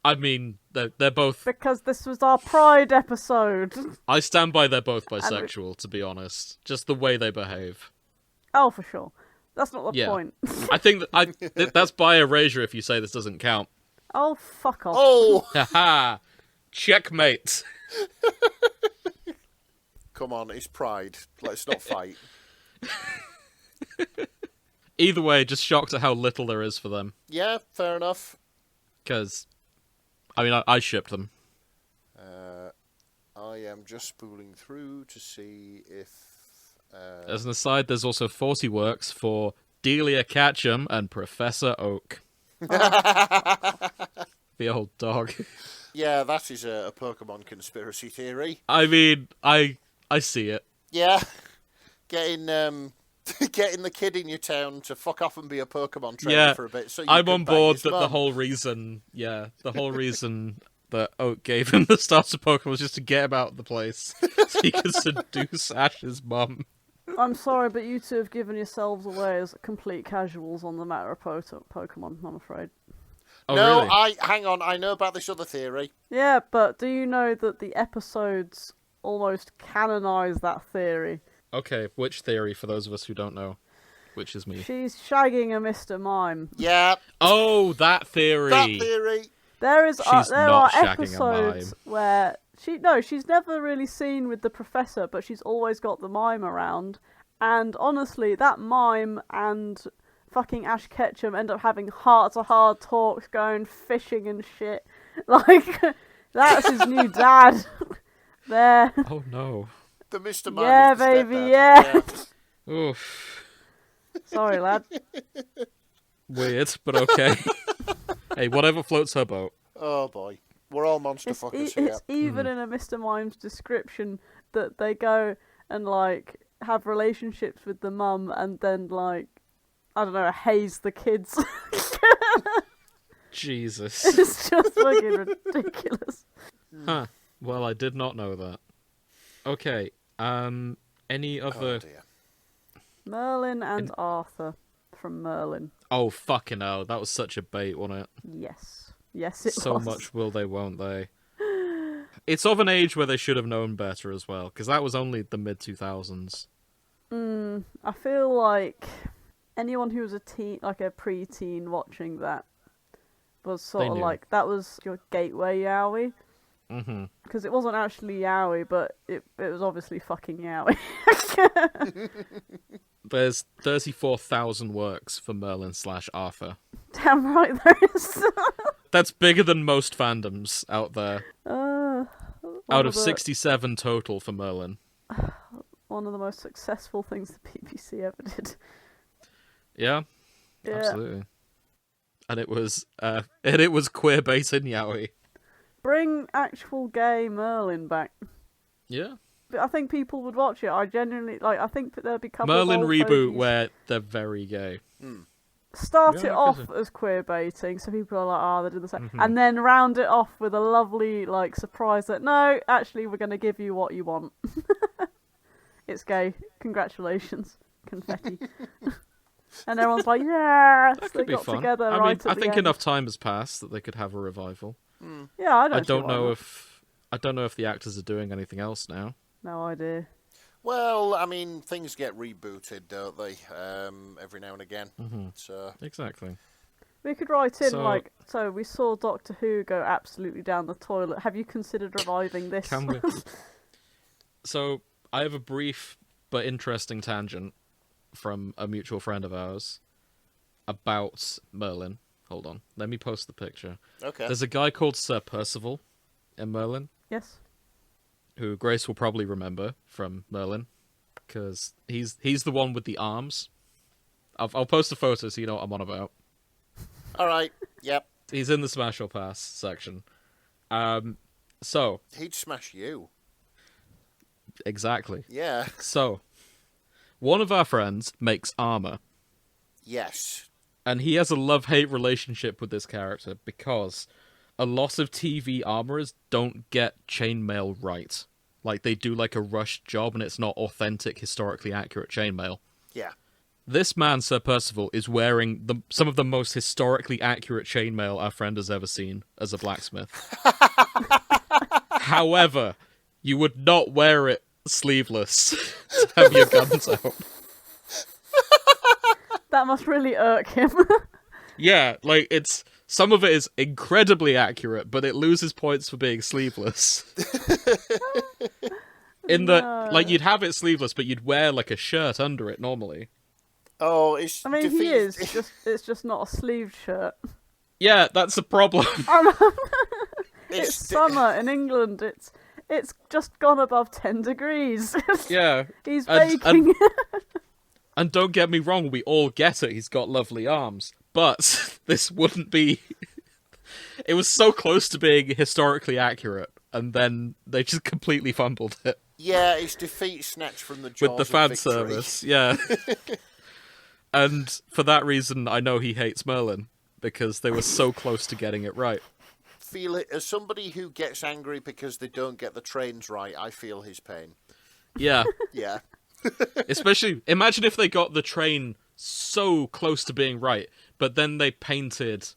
I mean, they're both... Because this was our Pride episode. I stand by they're both bisexual, to be honest. Just the way they behave. Oh, for sure. That's not the point. I think that's by erasure if you say this doesn't count. Oh, fuck off. Oh! Haha! Checkmate! Come on, it's Pride. Let's not fight. Either way, just shocked at how little there is for them. Yeah, fair enough. Because, I mean, I shipped them. I am just spooling through to see if... As an aside, there's also 40 works for Delia Catchum and Professor Oak. The old dog. Yeah, that is a Pokemon conspiracy theory. I mean, I see it. Yeah. Getting the kid in your town to fuck off and be a Pokemon trainer for a bit. So I'm on board that the whole reason that Oak gave him the starter Pokemon was just to get him out of the place so he could seduce Ash's mum. I'm sorry, but you two have given yourselves away as complete casuals on the matter of Pokemon, I'm afraid. Oh, no, really? hang on, I know about this other theory. Yeah, but do you know that the episodes almost canonize that theory? Okay, which theory, for those of us who don't know? Which is me. She's shagging a Mr. Mime. Yeah. Oh, that theory! That theory! There are episodes where she's never really seen with the professor, but she's always got the mime around. And honestly, that mime and fucking Ash Ketchum end up having heart-to-heart talks, going fishing and shit. Like, that's his new dad. There. Oh no. The Mr. Man Yeah, is the baby, stepdad. yeah. Oof. Sorry, lad. Weird, but okay. Hey, whatever floats her boat. Oh boy. We're all monster fuckers here. It's even in a Mr. Mime's description that they go and, like, have relationships with the mum and then, like, I don't know, haze the kids. Jesus. It's just fucking ridiculous. Huh. Well, I did not know that. Okay. Any Oh other... dear. Merlin and Arthur from Merlin. Oh, fucking hell. That was such a bait, wasn't it? Yes. Yes, it So was. much will they, won't they? It's of an age where they should have known better as well, because that was only the mid-2000s. I feel like anyone who was a teen, like a pre-teen watching that was sort of knew. like, that was your gateway yaoi. Mm-hmm. Because it wasn't actually yaoi, but it was obviously fucking yaoi. There's 34,000 works for Merlin/Arthur. Damn right there is. That's bigger than most fandoms out there. Out of the- 67 total for Merlin. One of the most successful things the BBC ever did. Yeah, Yeah. absolutely. And it was queer bait in yaoi. Bring actual gay Merlin back. Yeah. I think people would watch it. I genuinely I think that there'd be a couple Merlin of old reboot fogies. where they're very gay. Start Yeah, it I off could- as queer baiting, so people are like, "Oh, they did the same," Mm-hmm. and then round it off with a lovely surprise that no, actually, we're going to give you what you want. It's gay. Congratulations, confetti. And everyone's like, "Yes, That they could be got fun. together I right mean, at I the think end." enough time has passed that they could have a revival. Yeah, I I see don't why know not. if the actors are doing anything else now. No idea. Well, I mean, things get rebooted, don't they? Every now and again. Mm-hmm. So Exactly. We could write in So- so we saw Doctor Who go absolutely down the toilet. Have you considered reviving this? Can we? So I have a brief but interesting tangent from a mutual friend of ours about Merlin. Hold on, let me post the picture. okay. There's a guy called Sir Percival in Merlin, Yes. who Grace will probably remember from Merlin, because he's the one with the arms. I'll post a photo so you know what I'm on about. All right. Yep. He's in the Smash or Pass section. So He'd smash you. exactly. Yeah. So one of our friends makes armor. Yes. And he has a love-hate relationship with this character because a lot of TV armorers don't get chainmail right. Like, they do, like, a rushed job and it's not authentic, historically accurate chainmail. Yeah. This man, Sir Percival, is wearing some of the most historically accurate chainmail our friend has ever seen as a blacksmith. However, you would not wear it sleeveless to have your guns out. That must really irk him. Yeah, like, some of it is incredibly accurate, but it loses points for being sleeveless. Like, you'd have it sleeveless, but you'd wear, like, a shirt under it normally. Oh, it's. I mean, he is. It's just not a sleeved shirt. Yeah, that's a problem. It's summer in England. It's just gone above 10 degrees. Yeah. He's And- baking. And don't get me wrong, we all get it, he's got lovely arms. But this wouldn't be... It was so close to being historically accurate, and then they just completely fumbled it. Yeah, it's defeat snatched from the jaws With the of fan victory. service, yeah. And for that reason, I know he hates Merlin, because they were so close to getting it right. Feel it as somebody who gets angry because they don't get the trains right. I feel his pain. Yeah. Yeah. Especially, imagine if they got the train so close to being right, but then they painted,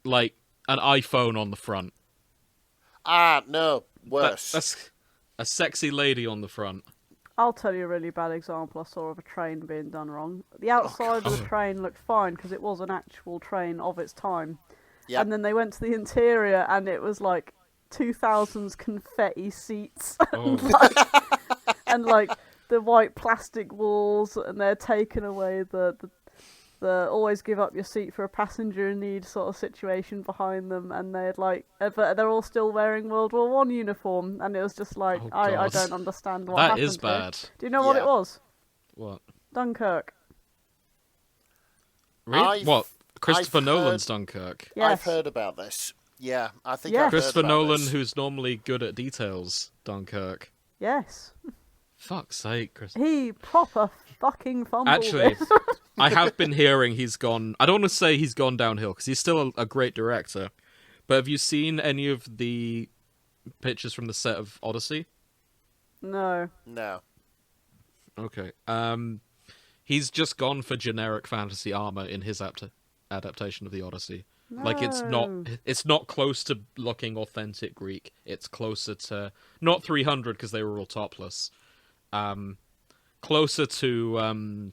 like, an iPhone on the front. Ah, no, worse. That's a sexy lady on the front. I'll tell you a really bad example I saw of a train being done wrong. The outside of the train looked fine because it was an actual train of its time. Yep. And then they went to the interior and it was like 2000s confetti seats and like the white plastic walls, and they're taking away the the always give up your seat for a passenger in need sort of situation behind them, and they'd like, but they're all still wearing World War One uniform, and it was just like, Oh, I God. don't understand what That happened is here. bad. Do you know what it Yeah. was? What? Dunkirk. Really? What? Christopher I've Nolan's heard- Dunkirk. Yes. I've heard about this. Yeah, I think Yes. I've heard Christopher about Nolan, this. who's normally good at details, Dunkirk. Yes. Fuck's sake, Chris. He proper fucking fumbled Actually, it. I have been hearing he's gone... I don't want to say he's gone downhill, because he's still a great director. But have you seen any of the pictures from the set of Odyssey? No. No. Okay. He's just gone for generic fantasy armor in his adaptation of the Odyssey. Like, No. it's not close to looking authentic Greek. It's closer to... Not 300, because they were all topless. Closer to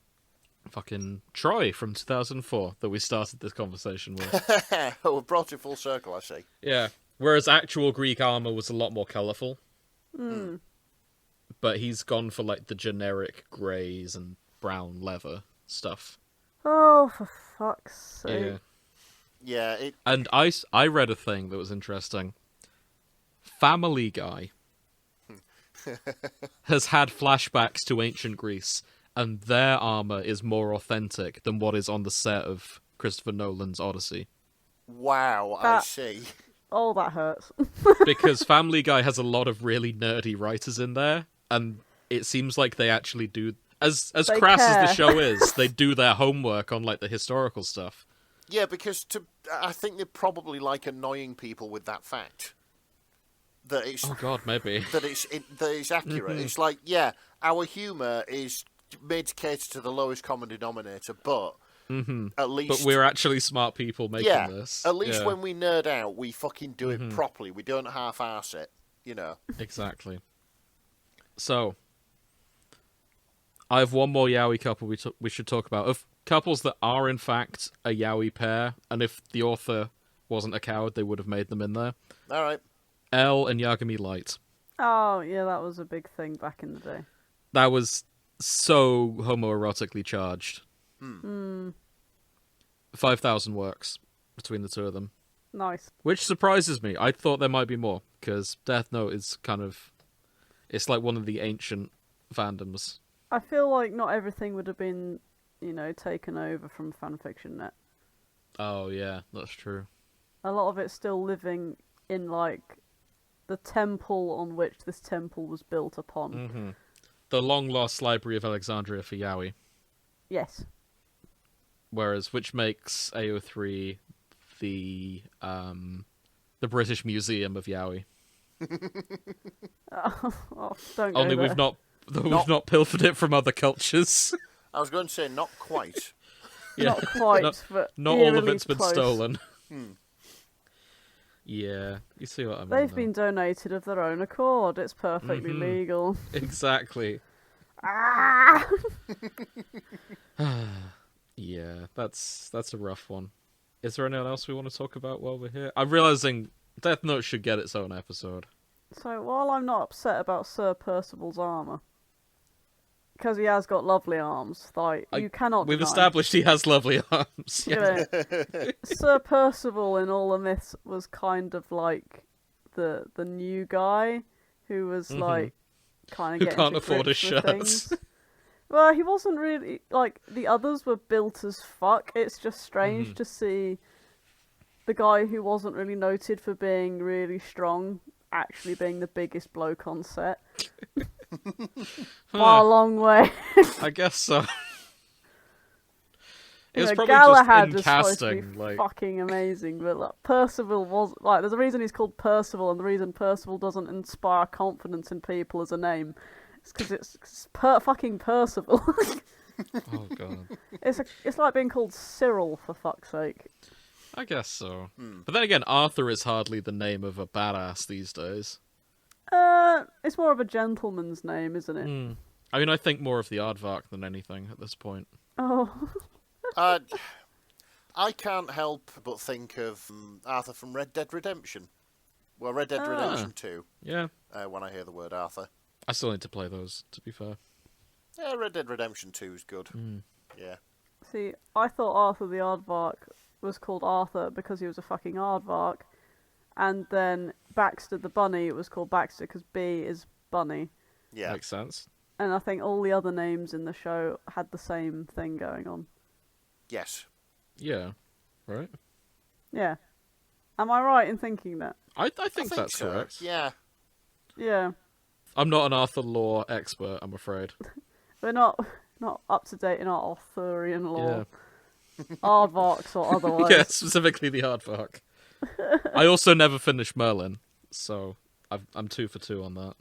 fucking Troy from 2004 that we started this conversation with. We brought it full circle, I see. Yeah. Whereas actual Greek armor was a lot more colourful. But he's gone for like the generic greys and brown leather stuff. Oh, for fuck's sake. Yeah. Yeah, it. And I read a thing that was interesting. Family Guy has had flashbacks to ancient Greece, and their armor is more authentic than what is on the set of Christopher Nolan's Odyssey. Wow, I That- see. Oh, that hurts. Because Family Guy has a lot of really nerdy writers in there, and it seems like they actually do... As They crass as the care. show is, they do their homework on like the historical stuff. Yeah, because I think they're probably like annoying people with that fact. That it's Oh god, maybe. that it's accurate. It's like, yeah, our humour is made to cater to the lowest common denominator, but at least But we're actually smart people making yeah, this. at least Yeah, when we nerd out, we fucking do it properly. We don't half-arse it, you know. exactly. So, I have one more yaoi couple we should talk about. Of couples that are in fact a yaoi pair, and if the author wasn't a coward, they would have made them in there. All right. Elle and Yagami Light. Oh, yeah, that was a big thing back in the day. That was so homoerotically charged. 5,000 works between the two of them. Nice. Which surprises me. I thought there might be more, because Death Note is kind of... It's like one of the ancient fandoms. I feel like not everything would have been, taken over from fanfiction.net. Oh, yeah, that's true. A lot of it's still living in, like, the temple on which this temple was built upon. The long-lost Library of Alexandria for yaoi. Yes. Which makes AO3 the British Museum of yaoi. Oh, don't go Only there. we've not pilfered it from other cultures. I was going to say not quite. Yeah. Not quite, but Not all of eerily it's been close. stolen. Yeah, you see what I mean. They've though. been donated of their own accord. It's perfectly legal. Exactly. Ah! Yeah, that's a rough one. Is there anyone else we want to talk about while we're here? I'm realizing Death Note should get its own episode. So while I'm not upset about Sir Percival's armour, because he has got lovely arms, like, you cannot We've deny. established he has lovely arms. Yeah. Sir Percival in all the myths was kind of like the new guy who was like kind Who of can't getting to afford a grips with shirt. things. Well, he wasn't really like the others were built as fuck. It's just strange to see the guy who wasn't really noted for being really strong actually being the biggest bloke on set. By a long way. I guess so. It was You know, probably Galahad just was in supposed to casting, be like fucking amazing, but like, Percival was like. There's a reason he's called Percival, and the reason Percival doesn't inspire confidence in people as a name is because it's fucking Percival. oh god. It's like being called Cyril, for fuck's sake. I guess so. But then again, Arthur is hardly the name of a badass these days. It's more of a gentleman's name, isn't it? I mean, I think more of the Aardvark than anything at this point. Oh, I can't help but think of Arthur from Red Dead Redemption. Well, Red Dead Redemption 2, Yeah. when I hear the word Arthur. I still need to play those, to be fair. Yeah, Red Dead Redemption 2 is good. Yeah. See, I thought Arthur the Aardvark was called Arthur because he was a fucking aardvark, and then Baxter the Bunny was called Baxter because B is bunny. Yeah. Makes sense. And I think all the other names in the show had the same thing going on. Yes. Yeah. Right? Yeah. Am I right in thinking that? I think that's so. correct. Yeah. Yeah. I'm not an Arthur lore expert, I'm afraid. We're not up to date in our Arthurian lore. Yeah. Aardvarks or otherwise. Yeah, specifically the Aardvark. I also never finished Merlin, so I'm 2 for 2 on that.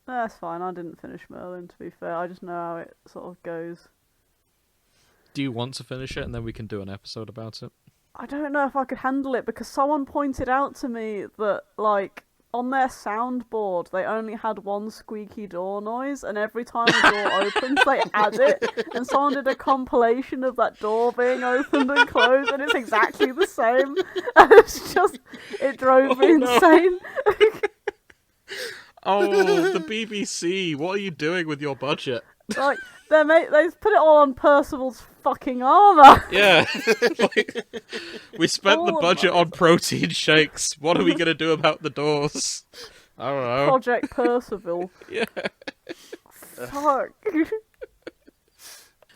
That's fine, I didn't finish Merlin, to be fair. I just know how it sort of goes. Do you want to finish it and then we can do an episode about it? I don't know if I could handle it, because someone pointed out to me that, like, on their soundboard, they only had one squeaky door noise, and every time a door opens, they add it. And someone did a compilation of that door being opened and closed, and it's exactly the same. And it's just, it drove me insane. Oh, the BBC, what are you doing with your budget? Like, they put it all on Percival's fucking armour. Yeah. Like, we spent All the of budget that. on protein shakes. What are we going to do about the doors? I don't know. Project Percival. Yeah. Fuck.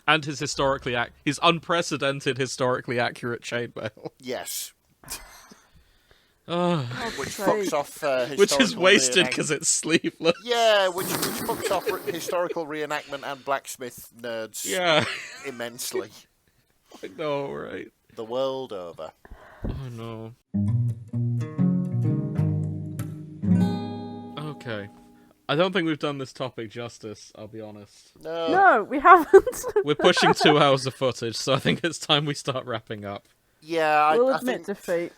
And his his unprecedented historically accurate chainmail. Yes. Oh, Which sake. fucks off which is wasted reenact- because it's sleeveless. Yeah, which fucks off historical reenactment and blacksmith nerds Yeah. immensely. I know, right? The world over. Oh no. Okay. I don't think we've done this topic justice, I'll be honest. No, we haven't. We're pushing 2 hours of footage, so I think it's time we start wrapping up. Yeah, We'll I admit think defeat.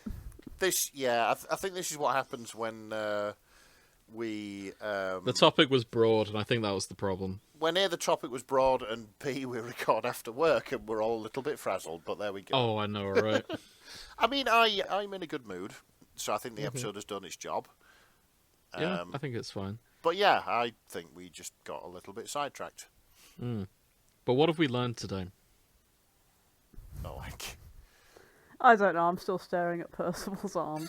this. Yeah, I think this is what happens when we. The topic was broad, and I think that was the problem. When A, the topic was broad, and B, we record after work, and we're all a little bit frazzled. But there we go. Oh, I know, right? I mean, I'm in a good mood, so I think the episode has done its job. Yeah, I think it's fine. But yeah, I think we just got a little bit sidetracked. But what have we learned today? Oh, like. I don't know, I'm still staring at Percival's arm.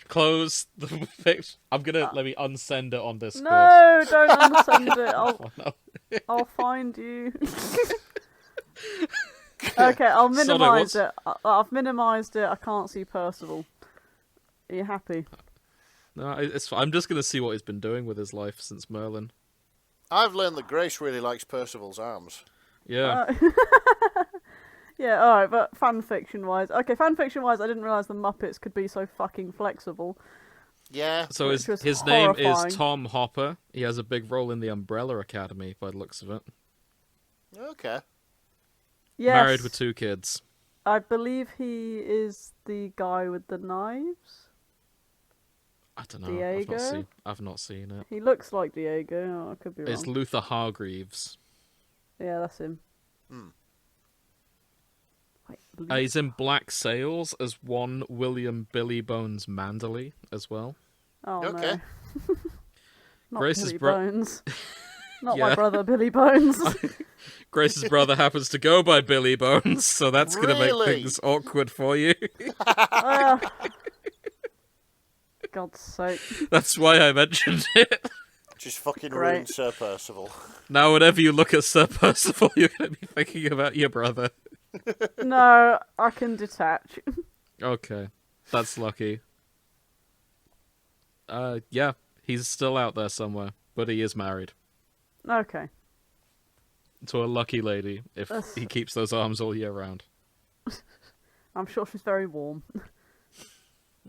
Close the picture. Let me unsend it on Discord. No, don't unsend it. Oh, no. I'll find you. Okay, I'll minimise it. I've minimised it. I can't see Percival. Are you happy? No, it's fine. I'm just going to see what he's been doing with his life since Merlin. I've learned that Grace really likes Percival's arms. Yeah. Yeah, alright, but fanfiction-wise... Okay, fanfiction-wise, I didn't realise the Muppets could be so fucking flexible. Yeah. So Which was his name horrifying. is Tom Hopper. He has a big role in the Umbrella Academy, by the looks of it. Okay. Yes, Married with 2 kids. I believe he is the guy with the knives. I don't know. Diego? I've not seen it. He looks like Diego. Oh, I could be wrong. It's Luther Hargreaves. Yeah, that's him. Hmm. Wait, He's in Black Sails as one William Billy Bones Manderley as well. Oh, Okay. no. Not Grace's Billy bro- Bones. Not Yeah. my brother, Billy Bones. Grace's brother happens to go by Billy Bones, so that's going to make Really? things awkward for you. God's sake. That's why I mentioned it. Just fucking Great. ruined Sir Percival. Now, whenever you look at Sir Percival, you're going to be thinking about your brother. No, I can detach. Okay, that's lucky. Yeah, he's still out there somewhere, but he is married Okay. to a lucky lady if he keeps those arms all year round. I'm sure she's very warm.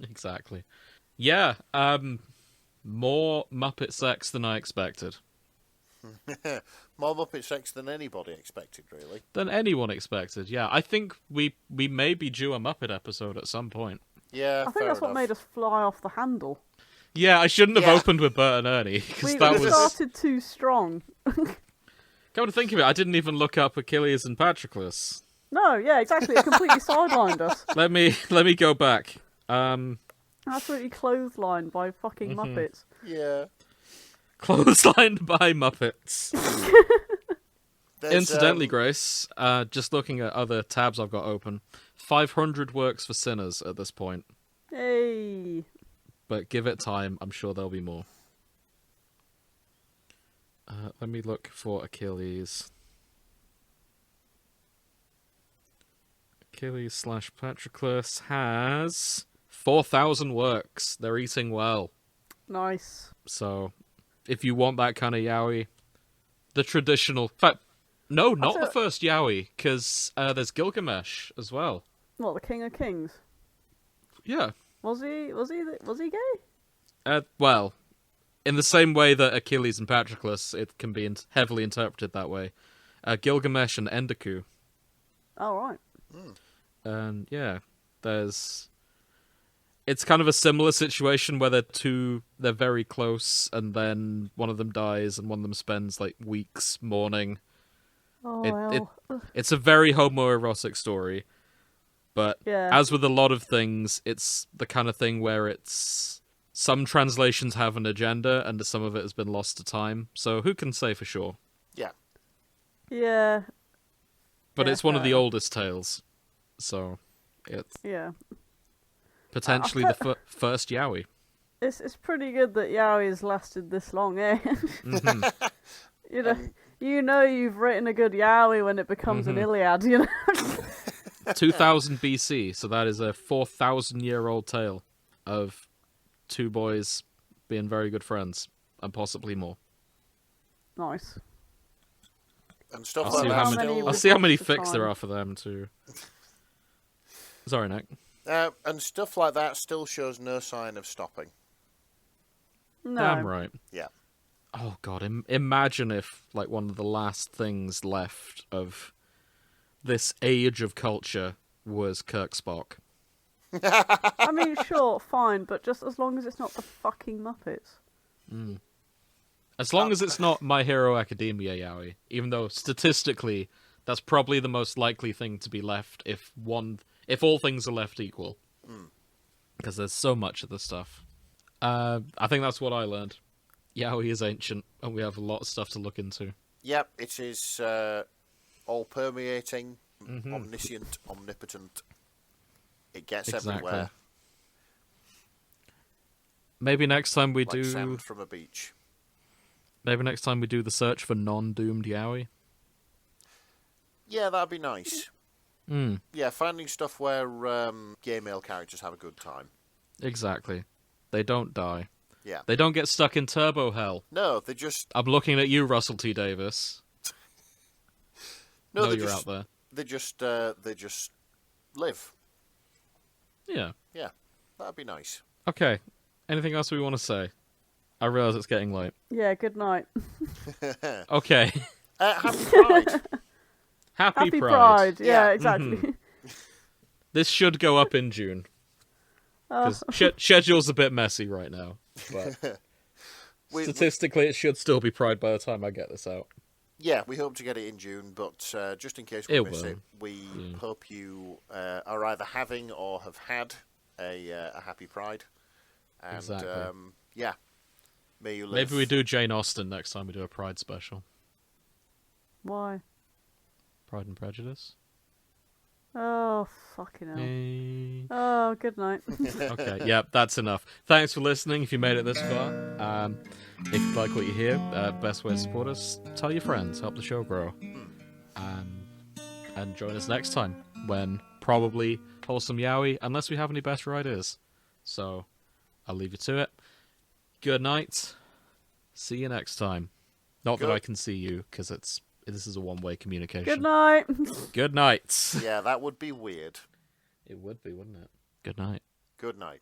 Exactly. Yeah, more Muppet sex than I expected. More Muppet sex than anybody expected, really. Than anyone expected, yeah. I think we may be due a Muppet episode at some point. Yeah, I think that's what made us fly off the handle. Yeah, I shouldn't have Yeah. opened with Bert and Ernie, because We that was... started too strong. Come to think of it, I didn't even look up Achilles and Patroclus. No, yeah, exactly. It completely sidelined us. Let me go back. Absolutely clotheslined by fucking Muppets. Yeah. Clotheslined by Muppets. Incidentally, Grace, just looking at other tabs I've got open, 500 works for sinners at this point. Hey. But give it time, I'm sure there'll be more. Let me look for Achilles. Achilles/Patroclus has 4,000 works. They're eating well. Nice. So, if you want that kind of yaoi, the traditional... In fact, no, not the first yaoi, because there's Gilgamesh as well. What, the King of Kings? Yeah. Was he gay? Well, in the same way that Achilles and Patroclus, it can be heavily interpreted that way. Gilgamesh and Endeku. Oh, right. And yeah, it's kind of a similar situation where they're very close, and then one of them dies, and one of them spends like weeks mourning. Oh, It's a very homoerotic story, but yeah. as with a lot of things, it's the kind of thing where some translations have an agenda, and some of it has been lost to time. So who can say for sure? Yeah. Yeah. But it's one of the oldest tales, so it's potentially the first yaoi. It's pretty good that yaoi's lasted this long, eh? Mm-hmm. You know you've written a good yaoi when it becomes an Iliad, you know? 2000 BC, so that is a 4,000-year-old tale of two boys being very good friends, and possibly more. Nice. And stuff I'll like see how many fics there are for them too. Sorry, Nick. And stuff like that still shows no sign of stopping. No. Damn right. Yeah. Oh god, imagine if like one of the last things left of this age of culture was Kirk Spock. I mean, sure, fine, but just as long as it's not the fucking Muppets. As long as it's not My Hero Academia yaoi, even though statistically that's probably the most likely thing to be left if all things are left equal. Because there's so much of the stuff. I think that's what I learned. Yaoi is ancient, and we have a lot of stuff to look into. Yep, it is all-permeating, omniscient, omnipotent. It gets everywhere. Maybe next time we do sand from a beach. Maybe next time we do the search for non-doomed yaoi. Yeah, that'd be nice. Yeah, finding stuff where gay male characters have a good time. Exactly. They don't die. Yeah. They don't get stuck in turbo hell. No, they just... I'm looking at you, Russell T. Davis. No, you're out there. They just live. Yeah. Yeah, that'd be nice. Okay. Anything else we want to say? I realise it's getting late. Yeah, good night. Okay. Happy Pride. Happy Pride. Yeah, Yeah. exactly. This should go up in June. Because schedule's a bit messy right now. But statistically, it should still be Pride by the time I get this out. Yeah, we hope to get it in June, but just in case we miss it, we hope you are either having or have had a happy Pride. And, exactly. Yeah, may you live. Maybe we do Jane Austen next time we do a Pride special. Why? Pride and Prejudice. Oh, fucking hell. Hey. Oh, good night. Okay, yeah, that's enough. Thanks for listening if you made it this far. If you like what you hear, best way to support us, tell your friends, help the show grow. And join us next time, when probably wholesome yaoi, unless we have any better ideas. So, I'll leave you to it. Good night. See you next time. Not that I can see you, because this is a one-way communication. Good night. Good night. Yeah, that would be weird. It would be, wouldn't it? Good night. Good night.